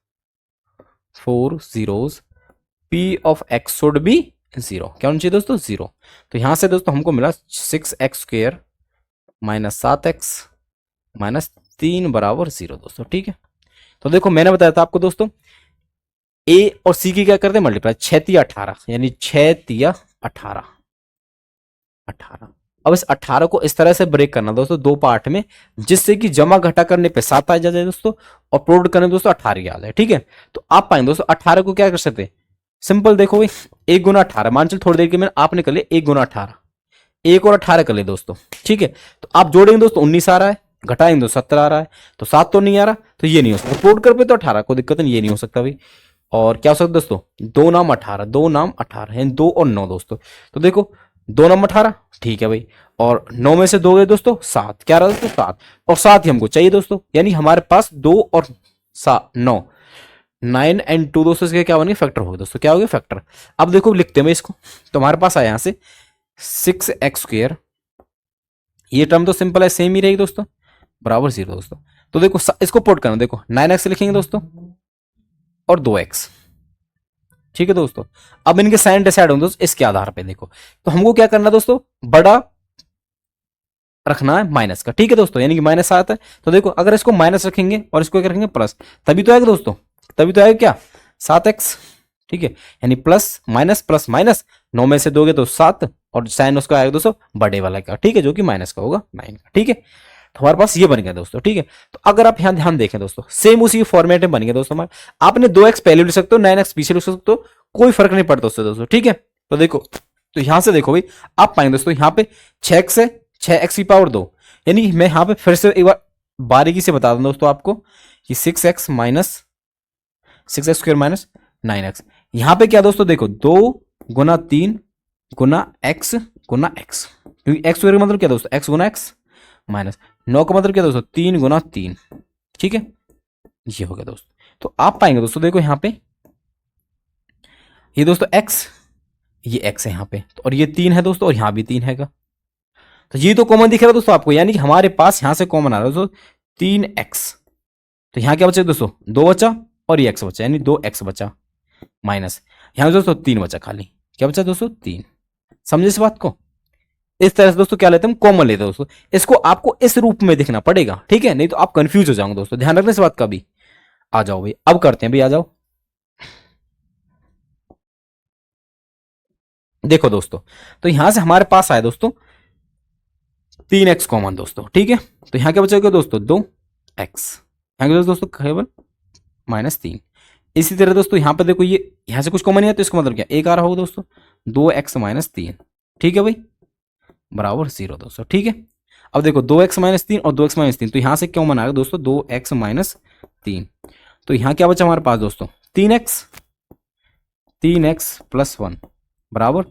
4 zeros, p of x should be 0। क्या होना चाहिए दोस्तों? 0। तो यहां से दोस्तों हमको मिला 6x² माइनस 7x माइनस 3 बराबर 0 दोस्तों। ठीक है, तो देखो मैंने बताया था आपको दोस्तों, a और c की क्या करते हैं मल्टीप्लाई, 6 तिया 18, यानी 6 तिया 18। अब इस 18 को इस तरह से ब्रेक करना दोस्तों दो पार्ट में, जिससे कि जमा घटा करने पे 7 आ जाए दोस्तों, और प्रोडक्ट करने दोस्तों 18 आ जाए। ठीक है, तो आप पाएंगे दोस्तों 18 को क्या कर सकते हैं, सिंपल देखो भाई, 1 गुना 18, मान चल थोड़ी देर के मैंने आपने कर लिया 1 गुना 18, 1 और 18 कर ले दोस्तों। ठीक है, तो आप जोड़ेंगे दोस्तों 19 आ रहा है, घटाएंगे तो 17 आ रहा है, तो 7 तो नहीं आ रहा, तो ये नहीं हो सकता, प्रोडक्ट कर पे तो 18, कोई दिक्कत नहीं, ये नहीं हो सकता भाई। और क्या हो सकता दोस्तों, 2 नाम 18, 2 नाम 18 है, 2 और 9 दोस्तों। तो देखो 2 नाम 18, ठीक है भाई, और 9 में से 2 गए दोस्तों 7, क्या रहा दोस्तों 7, और 7 ही हमको चाहिए दोस्तों, यानी हमारे पास 2 और 9, 9 एंड 2 दोस्तों इसके क्या बनेंगे, फैक्टर हो गए दोस्तों, क्या हो गया फैक्टर। अब देखो लिखते हैं इसको, तो हमारे पास आया यहां से 6x², ये टर्म तो सिंपल है, सेम ही रहेगी दोस्तों, बराबर 0 दोस्तों। तो देखो इसको पुट करना, देखो 9x लिखेंगे दोस्तों और 2x। ठीक है दोस्तों, अब इनके साइन डिसाइड होंगे दोस्तों इसके आधार पे। देखो तो हमको क्या करना है दोस्तों, बड़ा रखना है माइनस का। ठीक है दोस्तों, यानी कि माइनस आता है, तो देखो अगर इसको माइनस रखेंगे और इसको क्या रखेंगे प्लस, तभी तो आएगा दोस्तों, तभी तो आएगा क्या 7x। ठीक है, यानी प्लस माइनस 9 में से दोगे तो 7, और साइन उसका आएगा दोस्तों बड़े वाला का। ठीक है, जो कि माइनस का होगा 9 का। ठीक है, तो हमारे पास ये बन गया दोस्तों। ठीक है, तो अगर आप यहां ध्यान देखें दोस्तों, सेम उसी फॉर्मेट में बन गया दोस्तों हमारे, आपने 2x पहले लिख सकते हो, 9x पीछे लिख सकते हो, कोई फर्क नहीं पड़ता उससे दोस्तों। ठीक है, तो देखो, तो यहां से देखो भाई, आप पाएंगे दोस्तों यहाँ पे 6x है, 6x की पावर 2, यानी मैं यहां पे फिर से एक बार बारीकी से बता दूं दोस्तों आपको कि 6x minus 6x² minus 9x, यहां पे क्या दोस्तों देखो 2 गुना 3 गुना x गुना x, क्योंकि x का मतलब क्या दोस्तों, x गुना x माइनस 9 का मतलब क्या दोस्तों 3 गुना 3। ठीक है, ये हो गया दोस्तों। तो आप पाएंगे दोस्तों देखो यहां पे ये दोस्तों x, ये x है यहाँ पे, तो और ये 3 है दोस्तों, और यहां भी 3 हैगा, तो ये तो कॉमन दिख रहा है दोस्तों आपको, यानी कि हमारे पास यहां से कॉमन आ रहा है दोस्तों 3x। तो यहां क्या बचा दोस्तों 2 बचा, और ये x बचा, यानी 2x बचा, माइनस यहां दोस्तों 3 बचा खाली, क्या बचा दोस्तों 3। समझे इस बात को? इस तरह से दोस्तों क्या लेते हैं हम, कॉमन लेते हैं दोस्तों, इसको आपको इस रूप में दिखना पड़ेगा। ठीक है, नहीं तो आप कंफ्यूज हो जाओगे दोस्तों, ध्यान रखना इस बात का भी। आ जाओ भाई, अब करते हैं भाई, आ जाओ। देखो दोस्तों, तो यहां से हमारे पास आया दोस्तों 3x कॉमन दोस्तों। ठीक है, तो यहां क्या बचेगा दोस्तों 2x, यहां दोस्तों केवल -3। इसी तरह दोस्तों यहां पर देखो, ये यहां से कुछ कॉमन नहीं है, तो इसका मतलब क्या एक आ रहा होगा दोस्तों 2x माइनस 3। ठीक है भाई, बराबर 0 दोस्तों। ठीक है, अब देखो 2x माइनस 3 और 2x माइनस 3, तो यहां से कॉमन आएगा दोस्तों 2x माइनस 3। तो यहां क्या बचा हमारे पास दोस्तों 3x, 3x प्लस 1 बराबर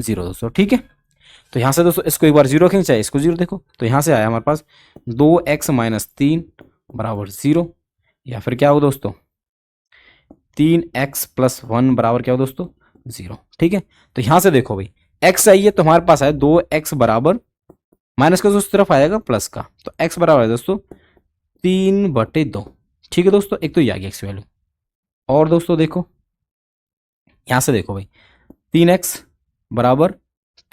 0 दोस्तों। ठीक है, तो यहां से दोस्तों इसको एक बार 0 रखेंगे, चाहे इसको 0 देखो, तो यहां से आया हमारे पास 2x माइनस 3 बराबर 0, या फिर क्या होगा दोस्तों 3x प्लस 1 बराबर क्या हो दोस्तों 0। ठीक है, तो यहां से देखो भाई x चाहिए, तो हमारे पास आया 2x बराबर माइनस का दोस्तों तरफ आएगा प्लस का, तो x बराबर है दोस्तों 3/2। ठीक है दोस्तों, एक तो ये आ गया x वैल्यू, और दोस्तों देखो यहां से देखो भाई 3x बराबर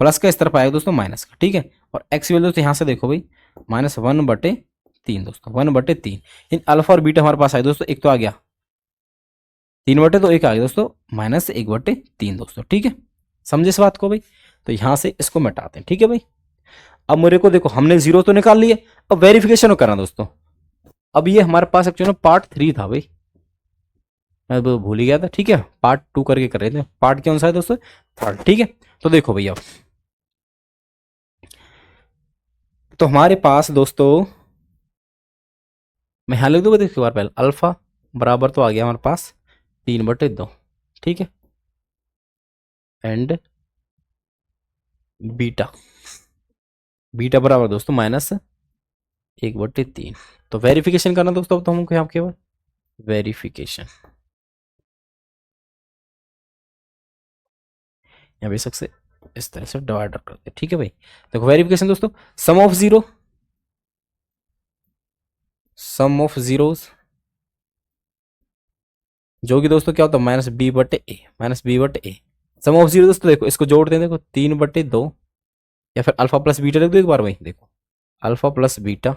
प्लस का इस तरफ आएगा दोस्तों माइनस का। ठीक है, और x वैल्यू दोस्तों यहां से देखो भाई -1/3 दोस्तों, 1/3, इन अल्फा और बीटा हमारे पास आए दोस्तों, एक तो आ गया 3/2, एक आ गया दोस्तों -1/3 दोस्तों। ठीक है, समझे इस बात को भाई? तो यहां से इसको मिटाते हैं। ठीक है भाई, अब मेरे को देखो हमने 0 तो निकाल लिए, अब वेरिफिकेशन करना दोस्तों। अब ये हमारे पास एक्चुअली पार्ट 3 था भाई, मैं भूल ही गया था। ठीक है, पार्ट 2 करके कर रहे थे, पार्ट कौन सा है दोस्तों, 3rd। ठीक है, तो देखो भैया, तो हमारे पास दोस्तों मैं यहां लिख दूंगा, देखो बार पहले अल्फा बराबर तो आ गया हमारे पास 3/2। ठीक है, एंड बीटा, बीटा बराबर दोस्तों -1/3। तो वेरिफिकेशन करना दोस्तों, अब तो हमको यहाँ केवल वेरिफिकेशन, यहाँ बेशक से इस तरह से डिवाइडर करते हैं। ठीक है भाई, देखो वेरिफिकेशन दोस्तों, sum of zero, sum of zeros जो कि दोस्तों क्या होता है माइनस बी बटे ए, माइनस बी बटे ए। सम ऑफ जीरो दोस्तों देखो इसको जोड़ते हैं, देखो 3/2 या फिर अल्फा प्लस बीटा लिख दो एक बार भाई, देखो अल्फा प्लस बीटा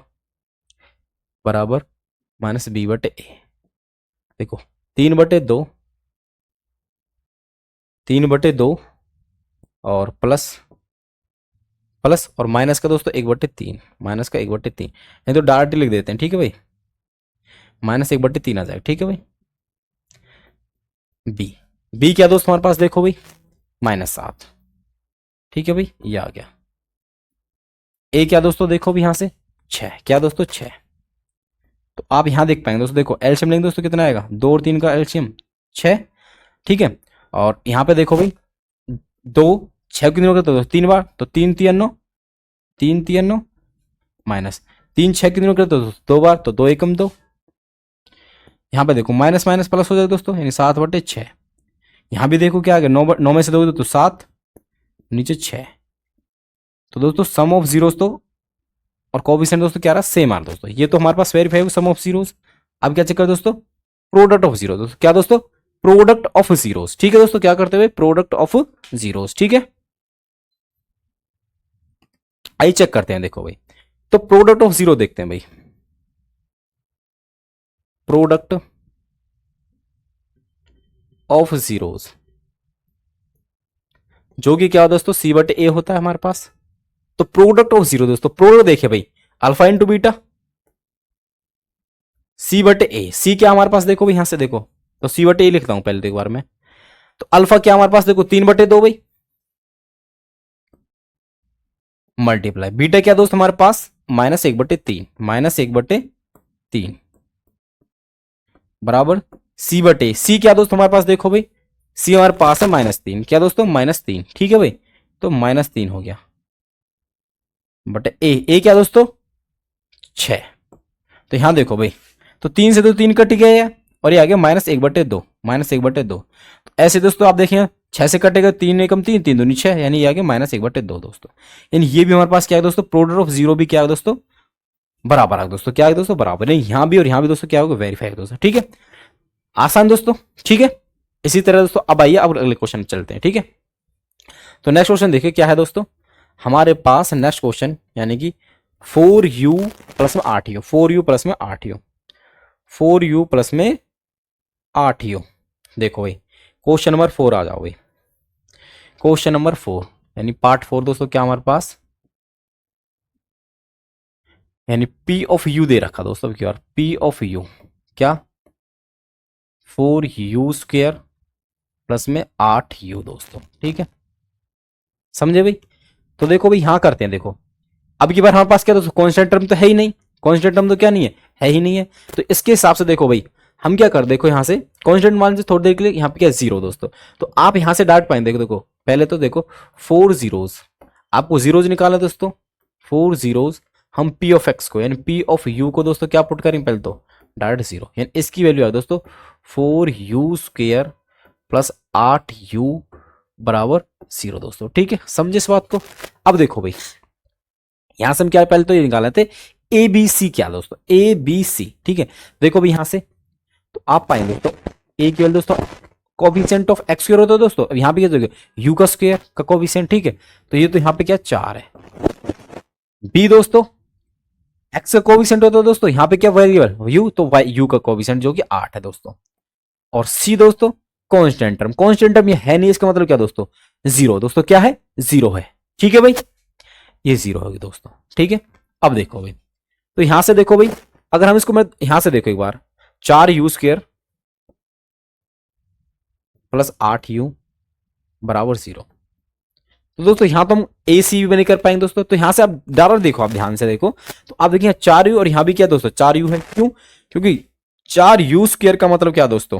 बराबर माइनस बी बटे ए। देखो 3/2, 3/2 और प्लस प्लस और माइनस का दोस्तों 1/3, माइनस का 1/3, नहीं तो डायरेक्ट लिख देते हैं, ठीक है भाई, -1/3 आ जाएगा, ठीक है भाई। बी, बी क्या दोस्त हमारे पास देखो भाई -7, ठीक है भाई, ये आ गया। ए क्या दोस्तों देखो भी यहां से 6, क्या दोस्तों 6। तो आप यहां देख पाएंगे दोस्तों, देखो एलसीएम लेंगे दोस्तों कितना आएगा, 2 और 3 का एलसीएम 6, ठीक है। और यहाँ पे देखो भाई 2 6 कितने बार करते हो, 3 बार, तो 3 3 9, 3 3 9 माइनस 3 6 कितने बार करते हो, 2 बार, तो 2 एकम 2। यहाँ पे देखो माइनस माइनस प्लस हो जाएगा दोस्तों, यानी 7/6। यहाँ भी देखो क्या आ गया, 9 में से दोगे तो 7, नीचे 6। तो दोस्तों सम ऑफ जीरोस तो और कोएफिशिएंट दोस्तों क्या रहा, सेम आ रहा दोस्तों। ये तो हमारे पास वेरीफाई हुआ सम ऑफ जीरोस। अब क्या चेक कर दोस्तों, प्रोडक्ट ऑफ जीरो, दोस्तों क्या दोस्तों, प्रोडक्ट ऑफ जीरोस, ठीक है दोस्तों, क्या करते हुए प्रोडक्ट ऑफ जीरोस, ठीक है। आइए चेक करते हैं, देखो भाई तो प्रोडक्ट ऑफ जीरो देखते हैं भाई, प्रोडक्ट ऑफ जीरोस जो कि क्या दोस्तों C/A होता है हमारे पास। तो प्रोडक्ट ऑफ जीरो दोस्तों, प्रोडक्ट देखिए भाई अल्फा इंटू बीटा C/A, सी क्या हमारे पास देखो भाई यहां से देखो, तो C/A लिखता हूं पहले तो एक बार में। तो अल्फा क्या हमारे पास देखो 3/2 भाई, मल्टीप्लाई बीटा क्या दोस्त हमारे पास -1/3, -1/3 बराबर C/A। सी क्या दोस्त हमारे पास देखो भाई, सी हमारे पास है -3, क्या दोस्तों -3, ठीक है भाई, तो -3 हो गया बटे ए क्या दोस्तों 6। तो यहां देखो भाई, तो 3 से तो 3 कट गया और ये आ गया -1/2, -1/2। तो ऐसे दोस्तों आप देखें 6 से कटेगा 3 एकम 3, 3 दूनी 6, यानी ये आ गया -1/2 दोस्तों। यानी ये भी हमारे पास क्या है दोस्तों, प्रोडक्ट ऑफ जीरो भी क्या है दोस्तों, बराबर है दोस्तों, क्या है दोस्तों बराबर, नहीं यहां भी और यहां भी दोस्तों क्या होगा, वेरीफाई है दोस्तों, ठीक है। आसान दोस्तों, ठीक है। इसी तरह दोस्तों अब आइए अब अगले क्वेश्चन चलते हैं, ठीक है। तो नेक्स्ट क्वेश्चन देखिए क्या है दोस्तों, हमारे पास नेक्स्ट क्वेश्चन यानी कि 4u प्लस में 8u, 4u प्लस में 8u, 4u प्लस में 8u। देखो भाई क्वेश्चन नंबर 4 आ जाओ भाई, क्वेश्चन नंबर 4 यानी पार्ट 4 दोस्तों क्या हमारे पास, यानी P ऑफ U दे रखा दोस्तों की बार, P ऑफ U क्या 4u² प्लस में 8u दोस्तों, ठीक है, समझे भाई। तो देखो भाई यहां करते हैं, देखो अब की बार हमारे पास क्या दोस्तों कांस्टेंट टर्म तो है ही नहीं, कांस्टेंट टर्म तो क्या नहीं है ही नहीं है। तो इसके हिसाब से देखो भाई हम क्या कर, देखो यहां से कांस्टेंट मान से थोड़ी देर के लिए यहाँ पे क्या 0 दोस्तों, तो आप यहां से डाट पाएंगे, देखो पहले तो देखो 4 जीरोज, आपको जीरोज निकाला दोस्तों, 4 जीरोज, हम P ऑफ एक्स को यानी P ऑफ U को दोस्तों क्या पुट करेंगे पहले तो डायरेक्ट 0, यानी इसकी वैल्यू है दोस्तों 4u² प्लस 8u बराबर 0 दोस्तों, ठीक है, समझे इस बात को। अब देखो भाई यहां से हम क्या पहले तो ये निकाले थे ABC, क्या दोस्तों ABC, ठीक है। देखो भाई यहां से तो आप पाएंगे तो A की वैल्यू दोस्तों कोएफिशिएंट ऑफ x स्क्वायर होता है दोस्तों, अब यहां पे क्या देखो u का स्क्वायर का कोएफिशिएंट, ठीक है, तो ये तो यहां पे क्या 4 है। B दोस्तों x का कोएफिशिएंट होता है दोस्तों, यहां पे क्या वेरिएबल u, तो u का कोएफिशिएंट जो कि 8 है दोस्तों। और C दोस्तों कांस्टेंट टर्म, कांस्टेंट टर्म ये है नहीं, इसका मतलब क्या दोस्तों 0 दोस्तों, क्या है 0 है, ठीक है भाई, ये 0 होगी दोस्तों, ठीक है। अब देखो भाई तो यहां से देखो भाई अगर हम इसको मैं यहां से देखो एक बार 4u² प्लस 8u बराबर 0, तो दोस्तों यहां तो हम AC भी नहीं कर पाएंगे दोस्तों। तो यहां से आप डायरेक्ट देखो, आप ध्यान से देखो तो आप देखिए 4u और यहां भी क्या दोस्तों 4u है, क्यों, क्योंकि 4u² का मतलब क्या दोस्तों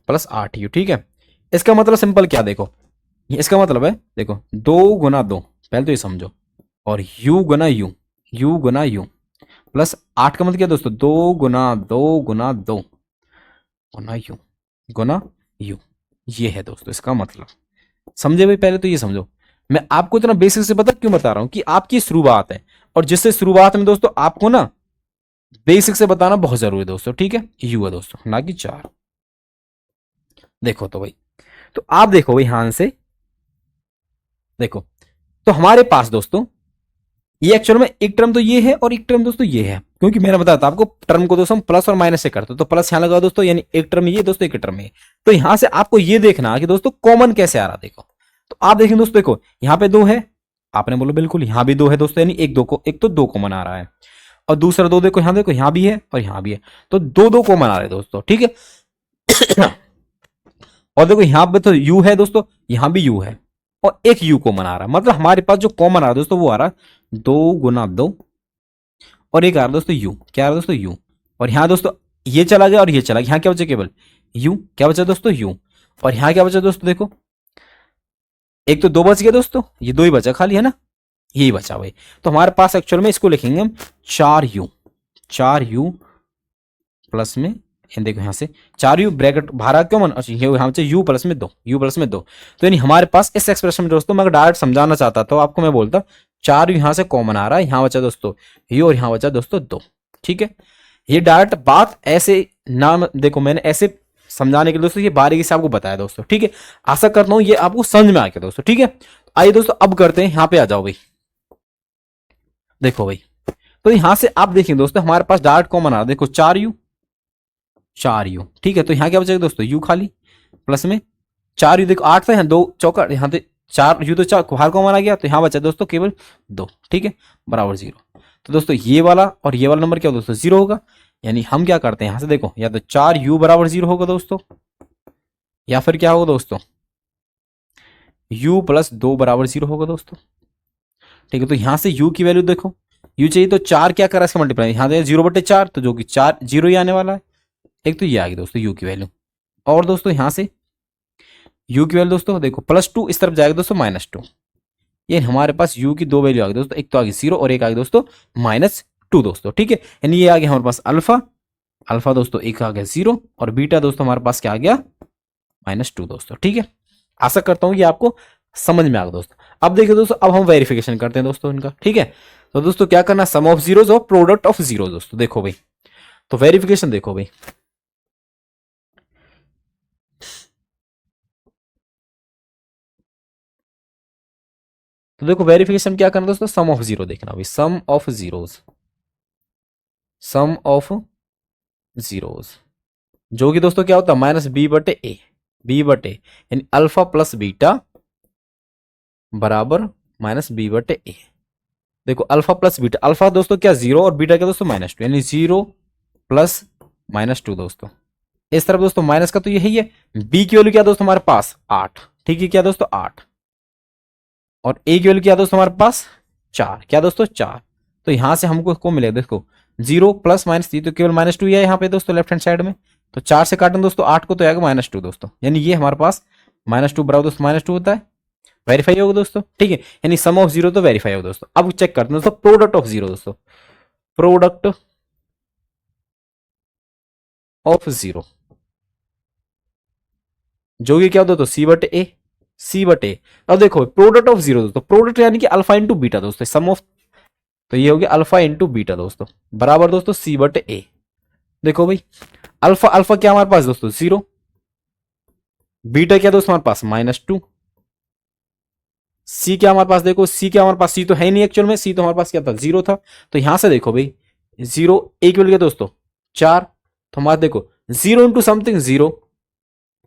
प्लस 8u, ठीक है। इसका मतलब सिंपल क्या देखो, इसका मतलब है देखो 2 गुना 2, पहले तो ये समझो, और u गुना u, u गुना u प्लस 8 का मतलब क्या दोस्तों 2 गुना 2 गुना 2 गुना u गुना u, ये है दोस्तों इसका मतलब, समझे भाई। पहले तो ये समझो, मैं आपको इतना बेसिक से पता क्यों बता रहा हूं कि आपकी शुरुआत है, और जिससे शुरुआत में दोस्तों आपको ना बेसिक से बताना बहुत जरूरी है दोस्तों, ठीक है। यू है दोस्तों, ना कि 4। देखो तो भाई, तो आप देखो भाई यहां से देखो, तो हमारे पास दोस्तों ये एक्चुअल में एक टर्म तो ये है और एक टर्म दोस्तों ये है, क्योंकि मैंने बताया था आपको टर्म को दोस्तों हम प्लस और माइनस से करते, तो प्लस यहां लगा दोस्तों, यानी एक टर्म ये दोस्तों, एक टर्म ये। तो यहां से आपको ये देखना कि दोस्तों कॉमन कैसे आ रहा, देखो तो आप देखें दोस्तों, देखो यहां पे 2 है, आपने बोलो बिल्कुल, यहां भी 2 है दोस्तों, यानी एक दो को, एक तो 2 कॉमन आ रहा है, और दूसरा 2 देखो यहां भी है और यहां भी है, तो 2 कॉमन आ रहे हैं दोस्तों, ठीक है। और देखो यहां पे तो यू है दोस्तों, यहां भी यू है, और एक यू कॉमन आ रहा है, मतलब हमारे पास जो कॉमन आ रहा है दोस्तों वो आ रहा है 2 × 2, और एक आ रहा दोस्तों यू, क्या आ रहा दोस्तों यू, और यहां दोस्तों ये चला गया और ये चला गया, यहां क्या बचा केवल यू, क्या बचा दोस्तों यू, और यहां क्या बचा दोस्तों, देखो एक तो 2 बच गया दोस्तों, ये 2 ही बचा खाली, है ना, यही बचा भाई। तो हमारे पास एक्चुअल में इसको लिखेंगे हम 4u प्लस में, देखो यहां से 4u ब्रैकेट बाहर क्यों मन, अच्छा ये यहां से u प्लस में 2, u प्लस में 2, तो यानी हमारे पास इस एक्सप्रेशन में दोस्तों, मैं अगर डायरेक्ट समझाना चाहता तो आपको मैं बोलता 4u यहां से कॉमन आ रहा है, यहां बचा दोस्तों u और यहां बचा दोस्तों 2, ठीक है। ये डायरेक्ट बात ऐसे नाम देखो, मैंने ऐसे समझाने के लिए दोस्तों ये बारीकी से आपको बताया दोस्तों, ठीक है। आशा करता हूं ये आपको समझ में आ गया दोस्तों, ठीक है। आइए दोस्तों अब करते हैं, यहां पे आ जाओ भाई, देखो भाई, तो यहां से आप देखेंगे दोस्तों हमारे पास डायरेक्ट कॉमन आ रहा है, देखो 4u, ठीक है। तो यहां क्या बचेगा दोस्तों, u खाली, प्लस में 4u, देखो 8 था, यहाँ 2 चौका, यहाँ पे 4u तो चार बाहर कॉमन आ गया, तो यहाँ बचा दोस्तों केवल 2, ठीक है, बराबर 0। तो दोस्तों ये वाला और ये वाला नंबर क्या दोस्तों 0 होगा, यानी हम क्या करते हैं यहां से देखो, या तो 4u बराबर 0 होगा दोस्तों, या फिर क्या होगा दोस्तों u प्लस 2 बराबर 0 होगा दोस्तों, ठीक है। तो यहां से u की वैल्यू देखो, u चाहिए तो 4 क्या करा इसका मल्टीप्लाई, यहाँ 0/4, तो जो कि 4 0 ही आने वाला है, एक तो ये आ गई दोस्तों u की वैल्यू, और दोस्तों यहां से u की वैल्यू दोस्तों देखो +2 इस तरफ जाएगा दोस्तों -2, ये हमारे पास u की 2 वैल्यू आ गई दोस्तों, एक तो आ गई 0 और एक आ गई दोस्तों -2 दोस्तों, ठीक है। यानी ये आ गया हमारे पास अल्फा, अल्फा दोस्तों एक आ गया 0, और बीटा दोस्तों हमारे पास क्या आ गया -2 दोस्तों, ठीक है। आशा करता हूं ये आपको समझ में आ गया दोस्तों। अब देखिए दोस्तों, अब हम वेरिफिकेशन करते हैं दोस्तों इनका, ठीक है। तो दोस्तों क्या करना, सम ऑफ जीरोस और प्रोडक्ट ऑफ जीरो दोस्तों, देखो भाई, तो वेरिफिकेशन देखो भाई, तो देखो वेरिफिकेशन क्या करना दोस्तों, सम ऑफ जीरो देखना भाई, sum of zeros, sum of zeros, जो कि दोस्तों क्या होता है -b/a, b/a, यानी अल्फा प्लस बीटा बराबर -b/a। देखो अल्फा प्लस बीटा, अल्फा दोस्तों क्या 0 और बीटा क्या दोस्तों -2, यानी 0 प्लस -2 दोस्तों, इस तरफ दोस्तों माइनस का तो यही है। बी की वैल्यू क्या दोस्तों हमारे पास 8, ठीक है, क्या दोस्तों 8, और ए की वैल्यू क्या दोस्तों हमारे पास 4, क्या दोस्तों 4। तो यहां से हमको को मिलेगा देखो 0 प्लस माइनस, तो केवल -2 ही है यहाँ पे दोस्तों लेफ्ट हैंड साइड में, तो 4 से काटन दोस्तों 8 को, तो आएगा -2 दोस्तों, यानी ये हमारे पास -2 बराबर दोस्तों -2 होता है, वेरीफाई होगा दोस्तों, ठीक है। यानी सम ऑफ जीरो तो वेरीफाई होगा दोस्तों। अब चेक करते हैं दोस्तों प्रोडक्ट ऑफ जीरो दोस्तों, प्रोडक्ट ऑफ जीरो, जो कि क्या होता है तो c/a, c/a। अब देखो प्रोडक्ट ऑफ जीरो दोस्तों, प्रोडक्ट यानी कि अल्फा इंटू बीटा दोस्तों, सम ऑफ, तो ये हो गया अल्फा इंटू बीटा दोस्तों, बराबर दोस्तों c/a। देखो भाई अल्फा, अल्फा क्या हमारे पास दोस्तों 0, बीटा क्या दोस्तों हमारे पास -2, सी क्या हमारे पास, देखो सी क्या हमारे पास, सी तो है ही नहीं एक्चुअल में, सी तो हमारे पास क्या था 0 था, तो यहां से देखो भाई 0 एक वैल्यू क्या दोस्तों 4, तो हमारे देखो 0 into something 0,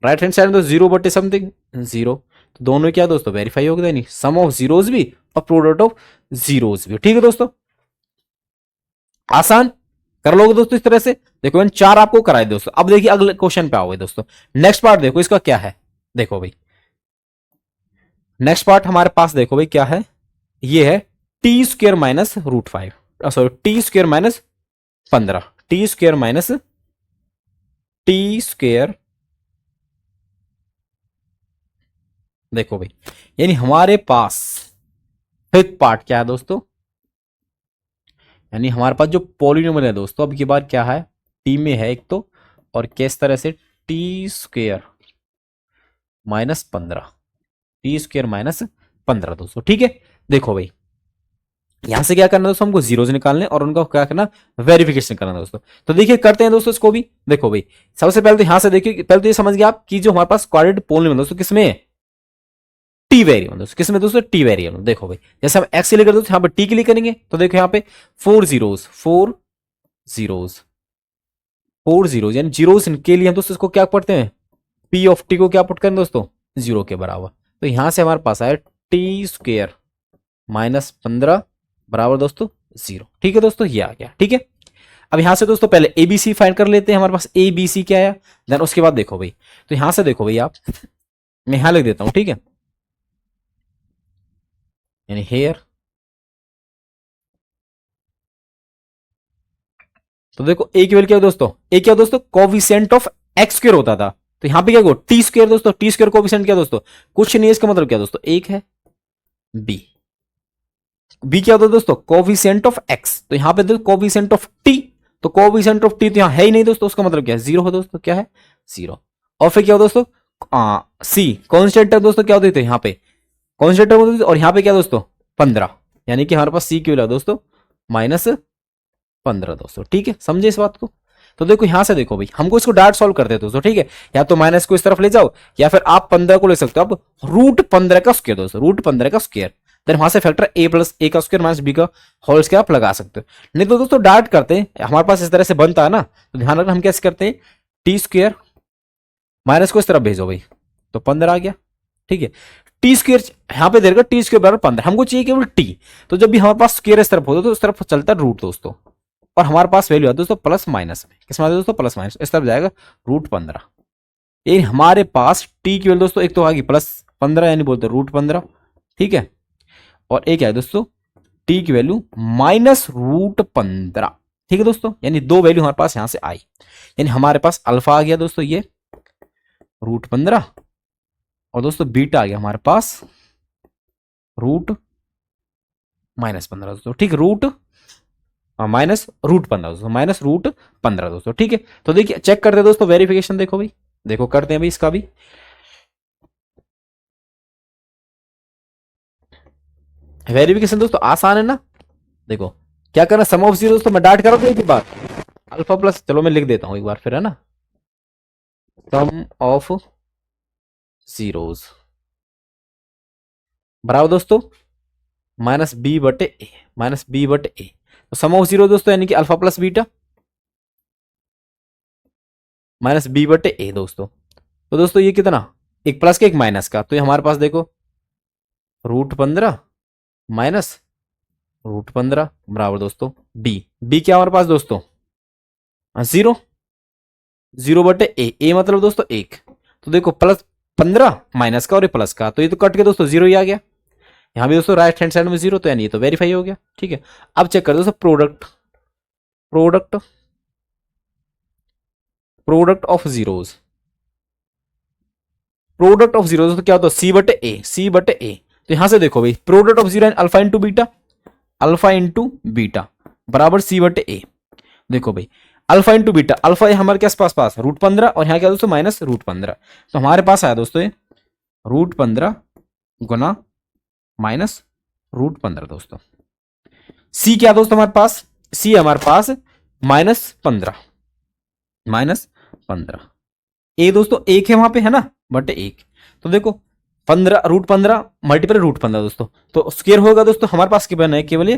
right hand side में तो 0/समथिंग 0, तो दोनों क्या दोस्तों वेरीफाई हो गया, नहीं सम ऑफ जीरोस भी और प्रोडक्ट ऑफ जीरोस भी, ठीक है दोस्तों। आसान कर लोगे दोस्तों इस तरह से, देखो मैंने 4 आपको कराए दोस्तों। अब देखिए अगले क्वेश्चन पे आओगे दोस्तों, नेक्स्ट पार्ट देखो इसका क्या है, देखो भाई नेक्स्ट पार्ट हमारे पास देखो भाई क्या है, ये है t² -√5, sorry t² -15, t² t², देखो भाई यानी हमारे पास फिफ्थ पार्ट क्या है दोस्तों, यानी हमारे पास जो पॉलिनोमियल है दोस्तों, अब की बार क्या है टी में है एक तो, और किस तरह से t² -15, t² -15 दोस्तों, ठीक है। देखो भाई यहां से क्या करना है दोस्तों, हमको जीरोज निकालने और उनका क्या करना, वेरिफिकेशन करना दोस्तों। तो देखिए करते हैं दोस्तों इसको भी। देखो भाई सबसे पहले तो यहां से देखिए, पहले तो ये समझ गया आप कि जो हमारे पास क्वाड्रेटिक पॉलिनोमियल दोस्तों किसमें है, टी वेरिएबल दोस्तों, किसमें दोस्तों, टी वेरिएबल। देखो भाई जैसे हम एक्स के लिए करते हैं यहाँ पे टी के लिए करेंगे, तो देखो यहाँ पे 4 जीरोज यानी जीरोज के लिए हम दोस्तों इसको क्या पढ़ते हैं, पी ऑफ टी को क्या पुट करें दोस्तों, जीरो के बराबर। तो यहां से हमारे पास आया टी स्क्वेयर -15 बराबर दोस्तों जीरो। ठीक है दोस्तों, ये आ गया। ठीक है, अब यहां से दोस्तों पहले एबीसी फाइंड कर लेते हैं। हमारे पास एबीसी क्या आया, देन उसके बाद देखो भाई, तो यहां से देखो भाई आप, मैं यहां लिख देता हूं, ठीक है, यानी हेयर। तो देखो ए की वैल्यू क्या है दोस्तों, ए क्या दोस्तों, कोविसेंट ऑफ एक्स स्क्वायर होता था, तो यहां पे क्या हो, टी स्क्वायर दोस्तों, टी स्क्वायर कोविसेंट क्या दोस्तों, कुछ नहीं है, इसका मतलब क्या दोस्तों, एक है। बी, बी क्या होता है दोस्तों, कोविसेंट ऑफ एक्स, तो यहां पे देखो कोविसेंट ऑफ टी, तो कोविसेंट ऑफ टी तो यहां है ही नहीं दोस्तों, उसका मतलब क्या है, जीरो है दोस्तों, क्या है, जीरो। और फिर क्या हो दोस्तों, सी कॉन्स्टेंट दोस्तों क्या होते थे यहाँ पे, कॉन्स्टेंट होते थे, और यहाँ पे क्या दोस्तों 15, यानी कि हमारे पास सी की वैल्यू दोस्तों -15 दोस्तों। ठीक है, समझे इस बात को। तो देखो यहां से देखो भाई, हमको इसको डायरेक्ट सॉल्व करते हैं दोस्तों। ठीक है, या तो माइनस को इस तरफ ले जाओ, या फिर आप 15 को ले सकते हो, अब √15 का स्क्वायर दोस्तों, √15 का स्क्वायर, देन वहां से फैक्टर a+a का स्क्वायर माइनस b का होल स्क्वायर आप लगा सकते हो। नहीं तो दोस्तों डायरेक्ट करते हैं, हमारे पास इस तरह से बनता है ना, तो ध्यान रखना हम कैसे करते हैं, टी स्क्वायर माइनस को इस तरफ भेजो भाई, तो 15 आ गया। ठीक है, टी स्क्वायर यहां पे देगा, टी स्क्वायर बराबर 15, हमको चाहिए केवल टी, तो जब भी हमारे पास स्क्वायर इस तरफ होता तो उस तरफ चलता रूट दोस्तों, और हमारे पास वैल्यू है दोस्तों प्लस माइनस में, किस में दोस्तों, प्लस माइनस, इस तरफ जाएगा √15। ये हमारे पास टी की वैल्यू दोस्तों एक तो आ गई +15 यानी बोलते √15। ठीक है, और एक है दोस्तों टी की वैल्यू -√15। ठीक है दोस्तों, यानी दो वैल्यू हमारे पास यहां से आई, यानी हमारे पास अल्फा आ गया दोस्तों ये √15, और दोस्तों बीटा आ गया हमारे पास √-15 दोस्तों। ठीक, -√15 दोस्तों, -√15 दोस्तों। ठीक है, तो देखिए चेक करते हैं दोस्तों वेरिफिकेशन, देखो भाई, देखो करते हैं भाई इसका भी। वेरिफिकेशन दोस्तों आसान है ना, देखो क्या करना, सम ऑफ जीरो दोस्तों, मैं डाट कर रहा हूं एक बार, अल्फा प्लस, चलो मैं लिख देता हूं एक बार फिर, है ना, सम ऑफ जीरोस बराबर दोस्तों -b/a, -b/a, तो सम ऑफ जीरो दोस्तों यानी कि अल्फा प्लस बीटा -b/a दोस्तों। तो दोस्तों ये कितना, एक प्लस का एक माइनस का, तो ये हमारे पास देखो √15 -√15 बराबर दोस्तों बी, बी क्या हमारे पास दोस्तों, जीरो, 0/a, ए मतलब दोस्तों एक, तो देखो +15 माइनस का और ये प्लस का, तो ये तो कट के दोस्तों जीरो ही आ गया। यहाँ भी दोस्तों राइट हैंड साइड में जीरो, तो यानी ये तो वेरीफाई हो गया। ठीक है, अब चेक कर दोस्तों product, product product of zeros, product of zero तो क्या होता है, C/A, C/A, तो यहां से देखो भाई product of zero alpha into beta, alpha into beta बराबर C/A। देखो भाई अल्फा इंटू बीटा, अल्फा ये हमारे क्या पास √15, और यहाँ क्या दोस्तों -√15, तो हमारे पास आया दोस्तों ये √15 गुना -√15 दोस्तों। सी क्या दोस्तों हमारे पास, सी हमारे पास -15, -15, ए दोस्तों एक है वहां पे, है ना, बटे एक, तो देखो 15 √15 मल्टीपल √15 दोस्तों, तो स्क्वायर होगा दोस्तों हमारे पास क्या बना है, केवल ये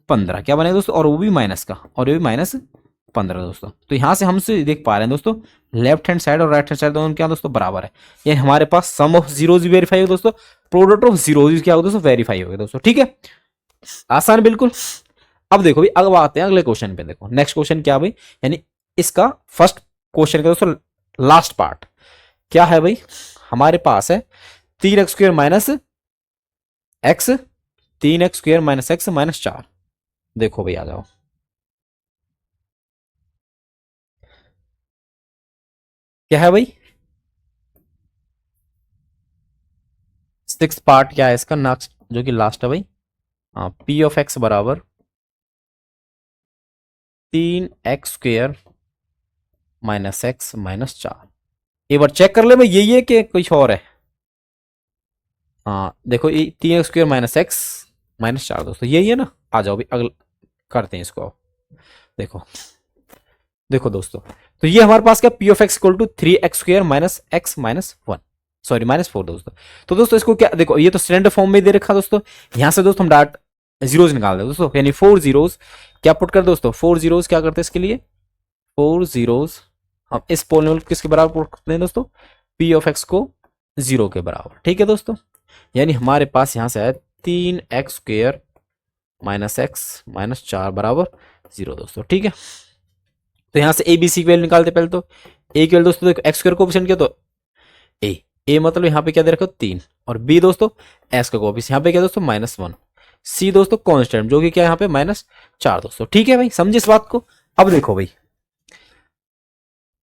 15 क्या बनेगा दोस्तों, और वो भी माइनस का, और ये भी -15 दोस्तों। तो यहां से हमसे देख पा रहे हैं दोस्तों लेफ्ट हैंड साइड और राइट हैंड साइड दोनों क्या दोस्तों बराबर है, ये हमारे पास सम ऑफ जीरोज वेरीफाई हो दोस्तों, प्रोडक्ट ऑफ जीरोज क्या होगा दोस्तों, वेरीफाई हो गया दोस्तों। ठीक है, आसान बिल्कुल। अब देखो भाई, अब आते हैं अगले क्वेश्चन पे, देखो नेक्स्ट क्वेश्चन क्या भाई, यानी इसका फर्स्ट क्वेश्चन का दोस्तों लास्ट पार्ट क्या है भाई, हमारे पास है 3x² minus x, 3x² minus X minus 4। देखो भाई आ जाओ, क्या है भाई, 6 पार्ट क्या है इसका, नेक्स्ट जो कि लास्ट है भाई, हाँ पी ऑफ एक्स बराबर 3x² माइनस एक्स माइनस 4। एक बार चेक कर ले भाई, यही है कि कुछ और है, हाँ देखो ये 3x² माइनस एक्स -4 दोस्तों, यही है ना। आ जाओ भाई अगला करते हैं इसको। देखो देखो दोस्तों, तो ये हमारे पास क्या P of X equal to 3x² minus X minus 1, sorry -4 दोस्तों। तो दोस्तों इसको क्या देखो, ये तो स्टैंडर्ड फॉर्म में दे रखा दोस्तों। यहां से दोस्तों हम डाट जीरोज निकाल दे दोस्तों, यानी 4 जीरोज क्या पुट कर दोस्तों, 4 जीरोज क्या करते हैं इसके लिए, 4 जीरोज हम इस पोलिनोमियल किसके बराबर पुट करते हैं दोस्तों, पी ऑफ एक्स को 0 के बराबर। ठीक है दोस्तों, यानी हमारे पास यहां से आया 3x² माइनस एक्स माइनस 4 बराबर 0 दोस्तों। ठीक है, तो यहां से ए बी सी की वैल्यू निकालते पहले। तो ए की वैल्यू दोस्तों देखो x² कोएफिशिएंट क्या, तो ए मतलब यहाँ पे क्या दे रखा 3, और बी दोस्तों एस का कोएफिशिएंट यहाँ पे क्या दोस्तों -1, सी दोस्तों कांस्टेंट जो कि क्या यहाँ पे -4 दोस्तों। ठीक है भाई, समझे इस बात को। अब देखो भाई,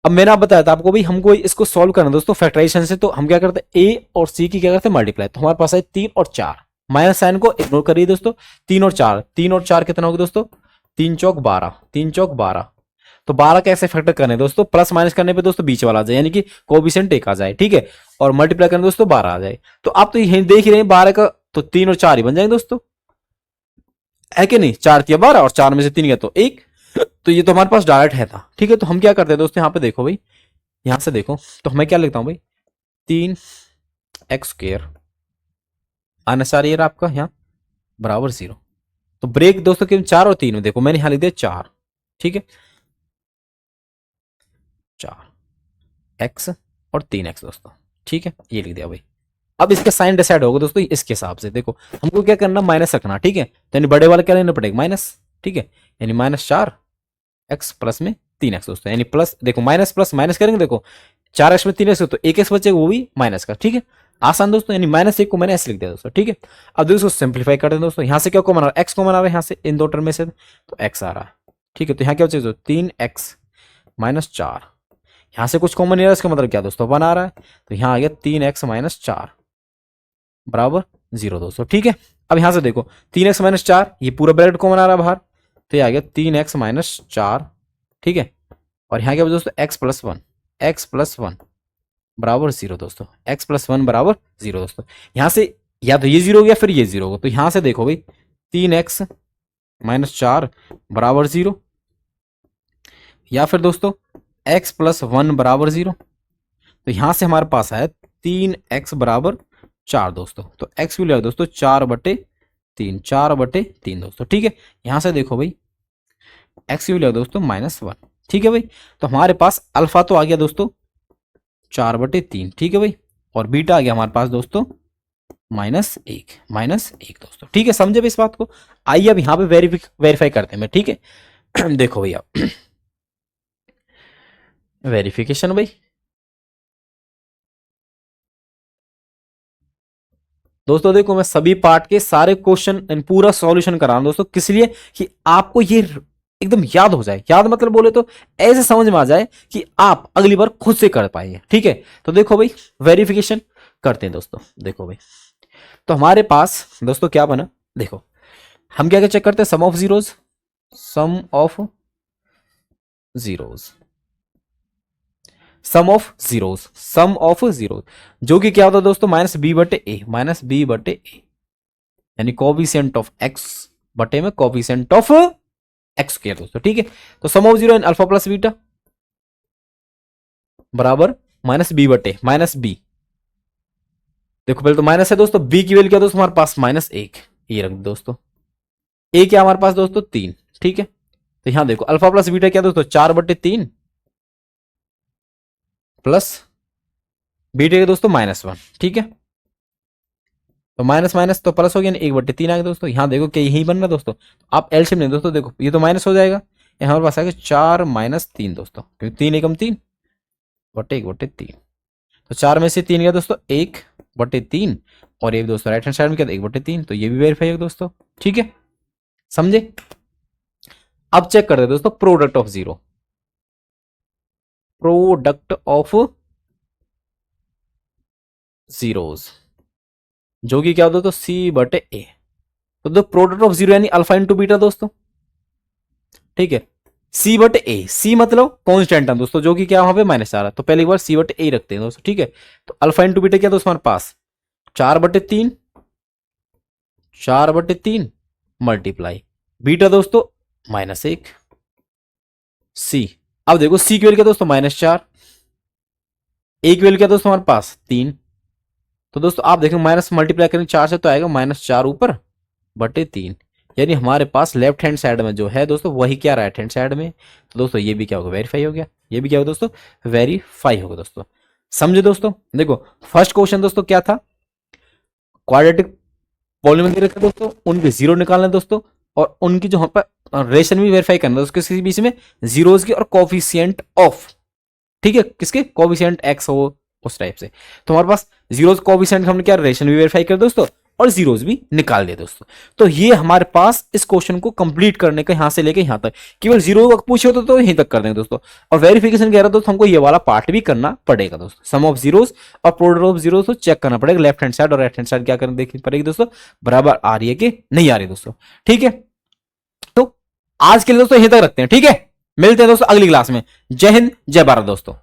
अब मैंने आप बताया था आपको भाई हमको इसको सॉल्व करना दोस्तों फैक्टराइजेशन से, तो हम क्या करते हैं ए और सी की क्या करते हैं मल्टीप्लाई। तो हमारे पास है 3 और 4, माइनस साइन को इग्नोर करिए दोस्तों। 3 और 4, 3 और 4 कितना होगा दोस्तों, 3 चौक 12, 3 चौक 12। तो 12 कैसे फैक्टर करने दोस्तों, प्लस माइनस करने पे दोस्तों बीच वाला आ जाए, यानी कि कोएफिशिएंट एक आ जाए। ठीक है, और मल्टीप्लाई करने दोस्तों 12 आ जाए। तो आप तो ये देख ही रहे हैं 12 का, तो 3 और 4 ही बन जाएंगे दोस्तों, है कि नहीं। 4 या 12 और 4 में से 3 गया तो 1, तो ये तो हमारे पास डायरेक्ट है था। ठीक है, तो हम क्या करते हैं दोस्तों, यहाँ पे देखो भाई, यहां से देखो तो मैं क्या लिखता हूं भाई, 3x² आना ये रहा आपका यहाँ बराबर 0। तो ब्रेक दोस्तों किन 4 और 3 में, देखो मैंने यहां लिख दिया 4। ठीक है, 4x और 3x दोस्तों। ठीक है, ये लिख दिया भाई। अब इसका साइन डिसाइड होगा दोस्तों इसके हिसाब से। देखो हमको क्या करना, माइनस रखना। ठीक है, तो यानी बड़े वाले क्या लेना पड़ेगा माइनस। ठीक है, यानी -4x प्लस में 3x दोस्तों, यानी प्लस देखो माइनस प्लस माइनस करेंगे, देखो 4x में 3x तो 1x बचेगा वो भी माइनस का। ठीक है, आसान दोस्तों, यानी -1 को मैंने ऐसे लिख दिया दोस्तों। ठीक है, अब दोस्तों सिंप्लीफाई करते हैं दोस्तों। यहां से क्या कॉमन आ रहा है, x कॉमन आ रहा है यहाँ से इन दो टर्म में से, तो x आ रहा है। ठीक है, तो यहाँ क्या बचेगा 3x -4, यहां से कुछ कॉमन नहीं आ रहा, इसका मतलब क्या दोस्तों 1 आ रहा है। तो यहाँ आ गया 3x -4 बराबर 0 दोस्तों। ठीक है, अब यहां से देखो 3x -4 ये पूरा ब्रैकेट कॉमन आ रहा है बाहर, तो ये आ गया 3x -4। ठीक है, और यहाँ क्या दोस्तों x प्लस 1 बराबर 0 दोस्तों, x प्लस 1 बराबर 0 दोस्तों। यहां से या तो ये 0 हो गया फिर ये 0 होगा, तो यहां से देखो भाई 3x -4 बराबर 0, या फिर दोस्तों x प्लस 1 बराबर 0। तो यहां से हमारे पास है 3x बराबर 4 दोस्तों। तो x की वैल्यू दोस्तों 4/3, 4/3 दोस्तों। ठीक है, यहां से देखो भाई x की वैल्यू दोस्तों -1। ठीक है भाई, तो हमारे पास अल्फा तो आ गया दोस्तों 4/3। ठीक है भाई, और बीटा आ गया हमारे पास दोस्तों -1 दोस्तों। ठीक है, समझे भाई इस बात को। आइए अब यहाँ पे वेरीफाई करते हैं मैं। ठीक है देखो भैया वेरिफिकेशन भाई, दोस्तों देखो मैं सभी पार्ट के सारे क्वेश्चन पूरा सॉल्यूशन करा रहा हूं दोस्तों, किस लिए कि आपको ये एकदम याद हो जाए। याद मतलब बोले तो ऐसे समझ में आ जाए कि आप अगली बार खुद से कर पाएंगे। ठीक है, तो देखो भाई वेरिफिकेशन करते हैं दोस्तों। देखो भाई, तो हमारे पास दोस्तों क्या बना, देखो हम क्या क्या चेक करते हैं, sum of zeros, sum of zeros, sum of zeros, sum of zeros, जो कि क्या होता है दोस्तों -b/a, -b/a, यानी कोफिशिएंट ऑफ x बटे में कोफिशिएंट ऑफ एक्स स्क्वायर दोस्तों। ठीक है, तो sum of zero in alpha plus beta बराबर -b/a, -b। देखो पहले तो माइनस है दोस्तों, b की वैल्यू क्या दोस्तों हमारे पास -1, ये रख दोस्तों। a क्या हमारे पास दोस्तों 3। ठीक है, तो यहां देखो अल्फा प्लस बीटा क्या दोस्तों 4/3 प्लस बीटा के दोस्तों -1। ठीक है, तो माइनस माइनस तो प्लस हो गया, 1/3 आ गया दोस्तों। यहां देखो क्या यही बन रहा है दोस्तों, आप एलसीएम नहीं दोस्तों, देखो ये तो माइनस हो जाएगा, ये हमारे पास आ गया 4 - 3 दोस्तों, क्योंकि 3 एकम 3 बटे 1/3। तो 4 में से 3 गया दोस्तों 1/3, और ये दोस्तों राइट हैंड साइड में क्या 1/3, तो ये भी वेरीफाई है दोस्तों। ठीक है, समझे। अब चेक करते हैं दोस्तों product of zero, product of zeros, जो कि क्या होता है तो c/a। तो द प्रोडक्ट ऑफ जीरो यानी अल्फा इंटू बीटा दोस्तों। ठीक है, c/a, c मतलब कॉन्स्टेंट है दोस्तों, जो कि क्या वहां पे माइनस आ रहा है, तो पहली बार c/a रखते हैं दोस्तों। ठीक है, तो अल्फा इंटू बीटा क्या दोस्तों हमारे पास 4/3 4/3 मल्टीप्लाई बीटा दोस्तों -1 सी। अब देखो सी की वैल्यू क्या दोस्तों -4, ए की वैल्यू क्या दोस्तों हमारे पास 3। तो दोस्तों आप देखें माइनस मल्टीप्लाई करेंगे 4 से तो आएगा -4 ऊपर बटे 3, यानी हमारे पास लेफ्ट हैंड साइड में जो है दोस्तों वही क्या राइट हैंड साइड में। तो दोस्तों ये भी क्या होगा वेरीफाई हो गया, ये भी क्या होगा दोस्तों वेरीफाई होगा दोस्तों। समझे दोस्तों। देखो फर्स्ट क्वेश्चन दोस्तों क्या था, क्वाड्रेटिक पॉलिनोमियल दे रखा है दोस्तों, उनके जीरो निकालना है दोस्तों, और उनकी जो यहाँ पर रेशन भी वेरीफाई करना है उसके बीच में जीरोज की और कोफिशिएंट ऑफ, ठीक है, किसके कोफिशिएंट एक्स हो उस टाइप से। तो हमारे पास जीरोज कोफिशिएंट हमने क्या रेशन भी वेरीफाई कर दोस्तों और जीरोज भी निकाल दिए दोस्तों। तो ये हमारे पास इस क्वेश्चन को कंप्लीट करने का यहां से लेके यहां तक केवल जीरो पूछे तो यहीं तक कर देंगे दोस्तों। और वेरिफिकेशन कह रहा दोस्तों हमको ये वाला पार्ट भी करना पड़ेगा दोस्तों, सम ऑफ जीरोज और प्रोडक्ट ऑफ जीरोज को चेक करना पड़ेगा, लेफ्ट हैंड साइड और राइट हैंड साइड क्या करना देखनी पड़ेगी दोस्तों, बराबर आ रही है कि नहीं आ रही दोस्तों। ठीक है, तो आज के लिए दोस्तों यहीं तक रखते हैं, ठीक है, मिलते हैं दोस्तों अगली क्लास में। जय हिंद जय भारत दोस्तों।